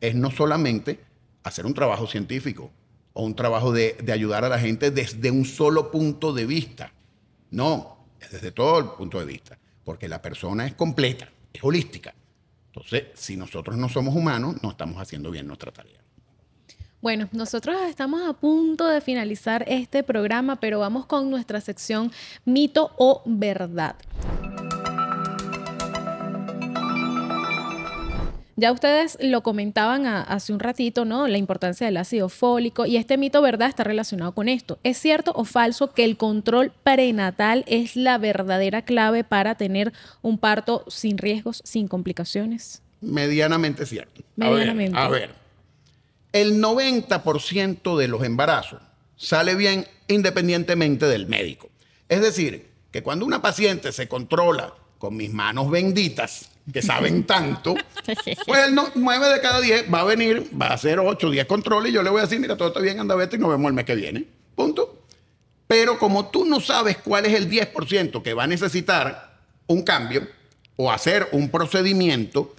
[SPEAKER 3] es no solamente hacer un trabajo científico o un trabajo de ayudar a la gente desde un solo punto de vista. No, es desde todo el punto de vista, porque la persona es completa. es holística. Entonces, si nosotros no somos humanos, no estamos haciendo bien nuestra tarea.
[SPEAKER 2] Bueno, nosotros estamos a punto de finalizar este programa, pero vamos con nuestra sección Mito o Verdad. Ya ustedes lo comentaban hace un ratito, ¿no? La importancia del ácido fólico, y este mito, ¿verdad?, está relacionado con esto. ¿Es cierto o falso que el control prenatal es la verdadera clave para tener un parto sin riesgos, sin complicaciones?
[SPEAKER 3] Medianamente cierto.
[SPEAKER 2] Medianamente.
[SPEAKER 3] A ver. El 90% de los embarazos sale bien independientemente del médico. Es decir, que cuando una paciente se controla con mis manos benditas, que saben tanto, pues el 9 de cada 10 va a venir, va a hacer 8 o 10 controles y yo le voy a decir, mira, todo está bien, anda, vete y nos vemos el mes que viene. Punto. Pero como tú no sabes cuál es el 10% que va a necesitar un cambio o hacer un procedimiento,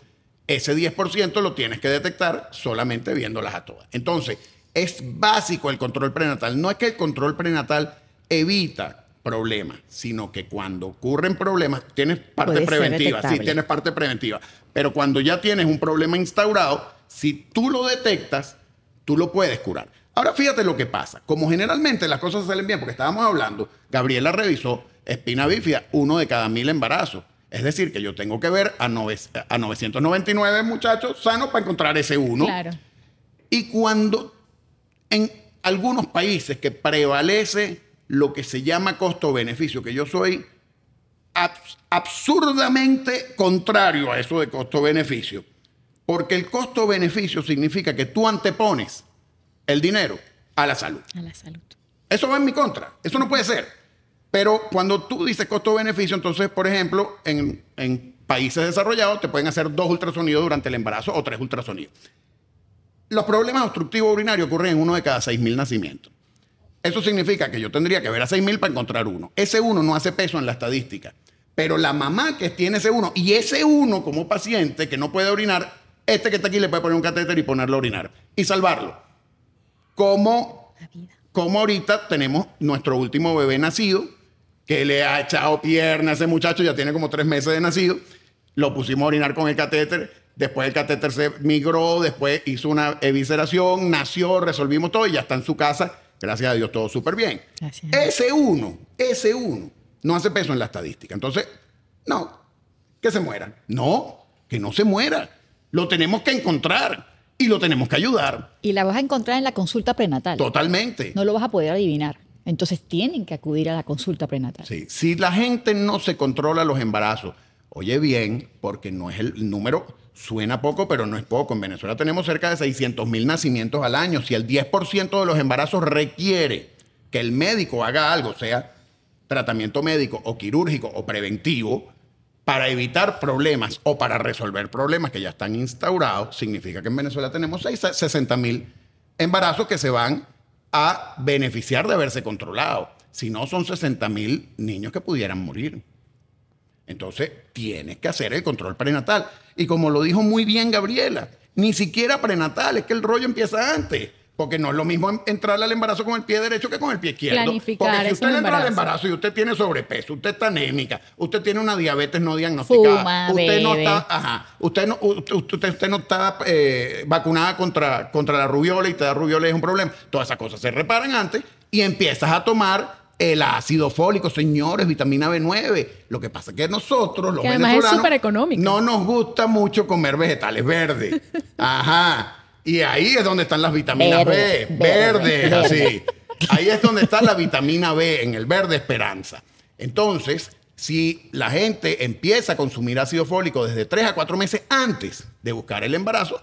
[SPEAKER 3] ese 10% lo tienes que detectar solamente viéndolas a todas. Entonces, es básico el control prenatal. No es que el control prenatal evita problemas, sino que cuando ocurren problemas, tienes parte
[SPEAKER 1] Puede ser
[SPEAKER 3] preventiva. Sí,
[SPEAKER 1] detectable.
[SPEAKER 3] tienes parte preventiva. Pero cuando ya tienes un problema instaurado, si tú lo detectas, tú lo puedes curar. Ahora, fíjate lo que pasa. Como generalmente las cosas salen bien, porque estábamos hablando, Gabriela revisó espina bífida, 1 de cada 1000 embarazos. Es decir, que yo tengo que ver a 999 muchachos sanos para encontrar ese uno.
[SPEAKER 2] Claro.
[SPEAKER 3] Y cuando en algunos países que prevalece lo que se llama costo-beneficio, que yo soy absurdamente contrario a eso de costo-beneficio, porque el costo-beneficio significa que tú antepones el dinero a la salud.
[SPEAKER 1] A la salud.
[SPEAKER 3] Eso va en mi contra. Eso no puede ser. Pero cuando tú dices costo-beneficio, entonces, por ejemplo, en países desarrollados te pueden hacer 2 ultrasonidos durante el embarazo o 3 ultrasonidos. Los problemas obstructivos urinarios ocurren en 1 de cada 6.000 nacimientos. Eso significa que yo tendría que ver a 6.000 para encontrar uno. Ese uno no hace peso en la estadística. Pero la mamá que tiene ese uno, y ese uno como paciente que no puede orinar, este que está aquí le puede poner un catéter y ponerlo a orinar y salvarlo. Como ahorita tenemos nuestro último bebé nacido, que le ha echado pierna a ese muchacho, ya tiene como 3 meses de nacido, lo pusimos a orinar con el catéter, después el catéter se migró, después hizo una evisceración, nació, resolvimos todo y ya está en su casa, gracias a Dios, todo súper bien.
[SPEAKER 1] Gracias.
[SPEAKER 3] Ese uno no hace peso en la estadística. Entonces, no, que se muera. No, que no se muera. Lo tenemos que encontrar y lo tenemos que ayudar.
[SPEAKER 1] Y la vas a encontrar en la consulta prenatal.
[SPEAKER 3] Totalmente.
[SPEAKER 1] No lo vas a poder adivinar. Entonces tienen que acudir a la consulta prenatal.
[SPEAKER 3] Sí. Si la gente no se controla los embarazos, oye bien, porque no es el número, suena poco, pero no es poco. En Venezuela tenemos cerca de 600.000 nacimientos al año. Si el 10% de los embarazos requiere que el médico haga algo, sea tratamiento médico o quirúrgico o preventivo, para evitar problemas o para resolver problemas que ya están instaurados, significa que en Venezuela tenemos 60.000 embarazos que se van a beneficiar de haberse controlado. Si no, son 60.000 niños que pudieran morir. Entonces, tienes que hacer el control prenatal. Y como lo dijo muy bien Gabriela, ni siquiera prenatal, es que el rollo empieza antes. Porque no es lo mismo entrar al embarazo con el pie derecho que con el pie izquierdo.
[SPEAKER 2] Planificar
[SPEAKER 3] porque si usted
[SPEAKER 2] esos
[SPEAKER 3] entra al
[SPEAKER 2] embarazos.
[SPEAKER 3] embarazo y usted tiene sobrepeso, usted está anémica, usted tiene una diabetes no diagnosticada,
[SPEAKER 1] Fuma,
[SPEAKER 3] usted no
[SPEAKER 1] bebe.
[SPEAKER 3] está, usted no está vacunada contra la rubiola y te da rubiola es un problema. Todas esas cosas se reparan antes y empiezas a tomar el ácido fólico, señores, vitamina B9. Lo que pasa es que nosotros, los
[SPEAKER 2] Que además es
[SPEAKER 3] venezolanos,
[SPEAKER 2] supereconómica.
[SPEAKER 3] no nos gusta mucho comer vegetales verdes. Ajá. Y ahí es donde están las vitaminas
[SPEAKER 1] Verde,
[SPEAKER 3] B,
[SPEAKER 1] verde,
[SPEAKER 3] verdes, así. Ahí es donde está la vitamina B, en el verde esperanza. Entonces, si la gente empieza a consumir ácido fólico desde 3 a 4 meses antes de buscar el embarazo,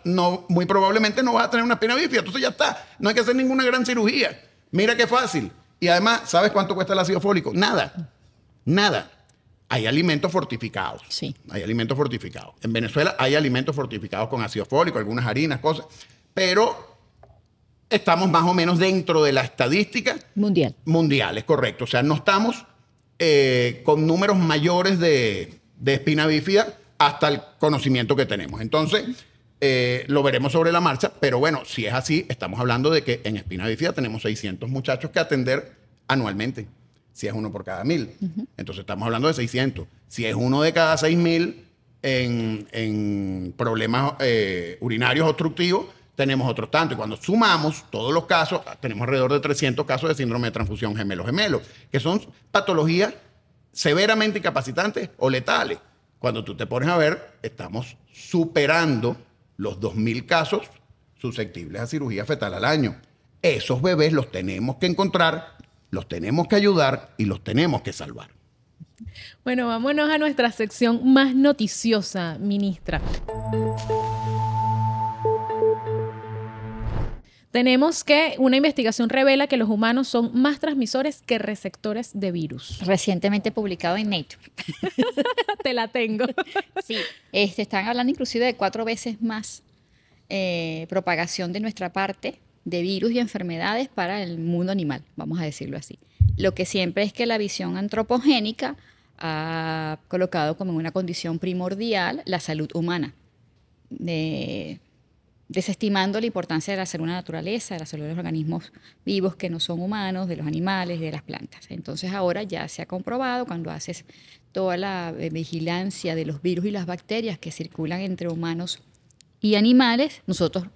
[SPEAKER 3] muy probablemente no vas a tener una espina bífida. Entonces ya está. No hay que hacer ninguna gran cirugía. Mira qué fácil. Y además, ¿sabes cuánto cuesta el ácido fólico? Nada. Nada. Hay alimentos fortificados.
[SPEAKER 1] Sí.
[SPEAKER 3] Hay alimentos fortificados. En Venezuela hay alimentos fortificados con ácido fólico, algunas harinas, cosas. Pero estamos más o menos dentro de la estadística
[SPEAKER 1] Mundial.
[SPEAKER 3] mundial, es correcto. O sea, no estamos con números mayores de espina bífida hasta el conocimiento que tenemos. Entonces, lo veremos sobre la marcha. Pero bueno, si es así, estamos hablando de que en espina bífida tenemos 600 muchachos que atender anualmente. Si es 1 por cada 1000. Entonces estamos hablando de 600. Si es 1 de cada 6.000, en problemas urinarios obstructivos, tenemos otros tantos. Y cuando sumamos todos los casos, tenemos alrededor de 300 casos de síndrome de transfusión gemelo-gemelo, que son patologías severamente incapacitantes o letales. Cuando tú te pones a ver, estamos superando los 2.000 casos susceptibles a cirugía fetal al año. Esos bebés los tenemos que encontrar, los tenemos que ayudar y los tenemos que salvar.
[SPEAKER 2] Bueno, vámonos a nuestra sección más noticiosa, ministra. Tenemos que una investigación revela que los humanos son más transmisores que receptores de virus.
[SPEAKER 1] Recientemente publicado en Nature.
[SPEAKER 2] Te la tengo.
[SPEAKER 1] Sí, están hablando inclusive de 4 veces más propagación de nuestra parte de virus y enfermedades para el mundo animal, vamos a decirlo así. Lo que siempre es que la visión antropogénica ha colocado como una condición primordial la salud humana, desestimando la importancia de la salud de la naturaleza, de la salud de los organismos vivos que no son humanos, de los animales, de las plantas. Entonces ahora ya se ha comprobado, cuando haces toda la vigilancia de los virus y las bacterias que circulan entre humanos y animales, nosotros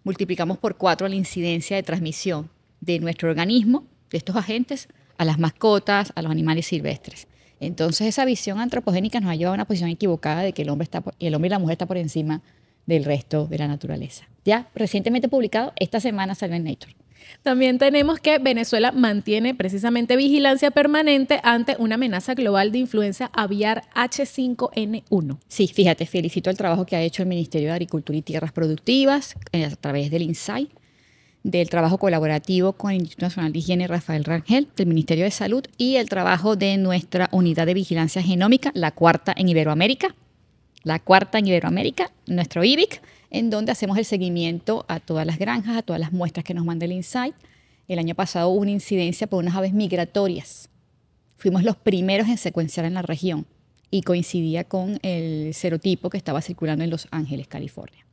[SPEAKER 1] multiplicamos por 4 la incidencia de transmisión de nuestro organismo, de estos agentes, a las mascotas, a los animales silvestres. Entonces esa visión antropogénica nos ha llevado a una posición equivocada de que el hombre y la mujer está por encima del resto de la naturaleza. Ya recientemente publicado, esta semana salió en Nature.
[SPEAKER 2] También tenemos que Venezuela mantiene precisamente vigilancia permanente ante una amenaza global de influenza aviar H5N1.
[SPEAKER 1] Sí, fíjate, felicito el trabajo que ha hecho el Ministerio de Agricultura y Tierras Productivas a través del INSAI, del trabajo colaborativo con el Instituto Nacional de Higiene Rafael Rangel, del Ministerio de Salud y el trabajo de nuestra Unidad de Vigilancia Genómica, la cuarta en Iberoamérica, nuestro IBIC, en donde hacemos el seguimiento a todas las granjas, a todas las muestras que nos manda el INSAI. El año pasado hubo una incidencia por unas aves migratorias. Fuimos los primeros en secuenciar en la región y coincidía con el serotipo que estaba circulando en Los Ángeles, California.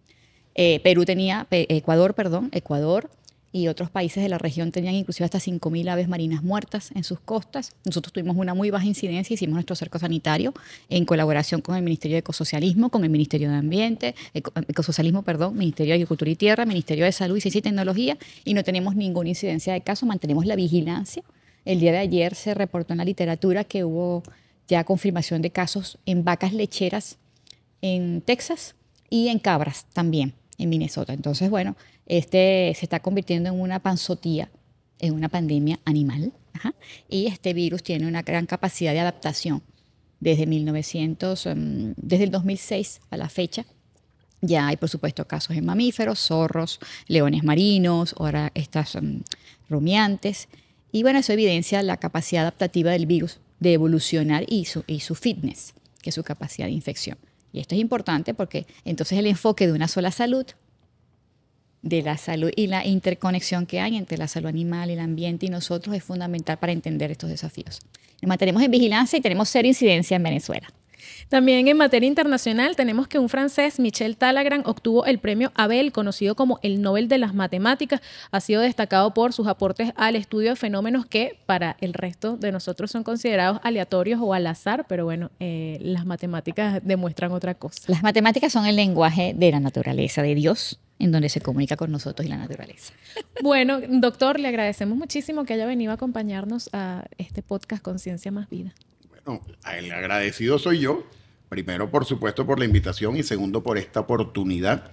[SPEAKER 1] Ecuador y otros países de la región tenían inclusive hasta 5.000 aves marinas muertas en sus costas. Nosotros tuvimos una muy baja incidencia, hicimos nuestro cerco sanitario en colaboración con el Ministerio de Ecosocialismo, con el Ministerio de Ambiente, Ministerio de Agricultura y Tierra, Ministerio de Salud y Ciencia y Tecnología, y no tenemos ninguna incidencia de casos, mantenemos la vigilancia. El día de ayer se reportó en la literatura que hubo ya confirmación de casos en vacas lecheras en Texas y en cabras también en Minnesota. Entonces, bueno, se está convirtiendo en una panzotía, en una pandemia animal. Y este virus tiene una gran capacidad de adaptación. Desde el 2006 a la fecha, ya hay, por supuesto, casos en mamíferos, zorros, leones marinos, ahora estas rumiantes. Y bueno, eso evidencia la capacidad adaptativa del virus de evolucionar y su fitness, que es su capacidad de infección. Y esto es importante porque entonces el enfoque de una sola salud, de la salud y la interconexión que hay entre la salud animal, el ambiente y nosotros es fundamental para entender estos desafíos. Nos mantenemos en vigilancia y tenemos 0 incidencia en Venezuela.
[SPEAKER 2] También en materia internacional tenemos que un francés, Michel Talagrand, obtuvo el premio Abel, conocido como el Nobel de las Matemáticas. Ha sido destacado por sus aportes al estudio de fenómenos que para el resto de nosotros son considerados aleatorios o al azar, pero bueno, las matemáticas demuestran otra cosa.
[SPEAKER 1] Las matemáticas son el lenguaje de la naturaleza, de Dios, en donde se comunica con nosotros y la naturaleza.
[SPEAKER 2] Bueno, doctor, le agradecemos muchísimo que haya venido a acompañarnos a este podcast Conciencia Más Vida.
[SPEAKER 3] Bueno, el agradecido soy yo. Primero, por supuesto, por la invitación y segundo, por esta oportunidad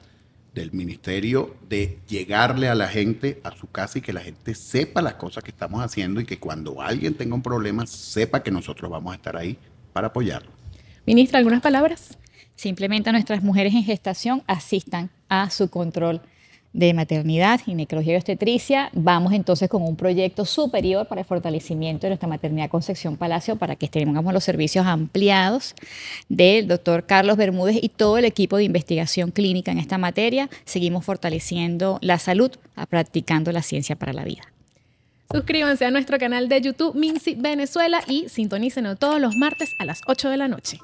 [SPEAKER 3] del ministerio de llegarle a la gente a su casa y que la gente sepa las cosas que estamos haciendo y que cuando alguien tenga un problema sepa que nosotros vamos a estar ahí para apoyarlo.
[SPEAKER 2] Ministra, ¿algunas palabras?
[SPEAKER 1] Simplemente a nuestras mujeres en gestación asistan a su control de maternidad, ginecología y obstetricia. Vamos entonces con un proyecto superior para el fortalecimiento de nuestra maternidad Concepción Palacio para que tengamos los servicios ampliados del doctor Carlos Bermúdez y todo el equipo de investigación clínica en esta materia. Seguimos fortaleciendo la salud, practicando la ciencia para la vida.
[SPEAKER 2] Suscríbanse a nuestro canal de YouTube Minsi Venezuela y sintonícenos todos los martes a las 8 de la noche.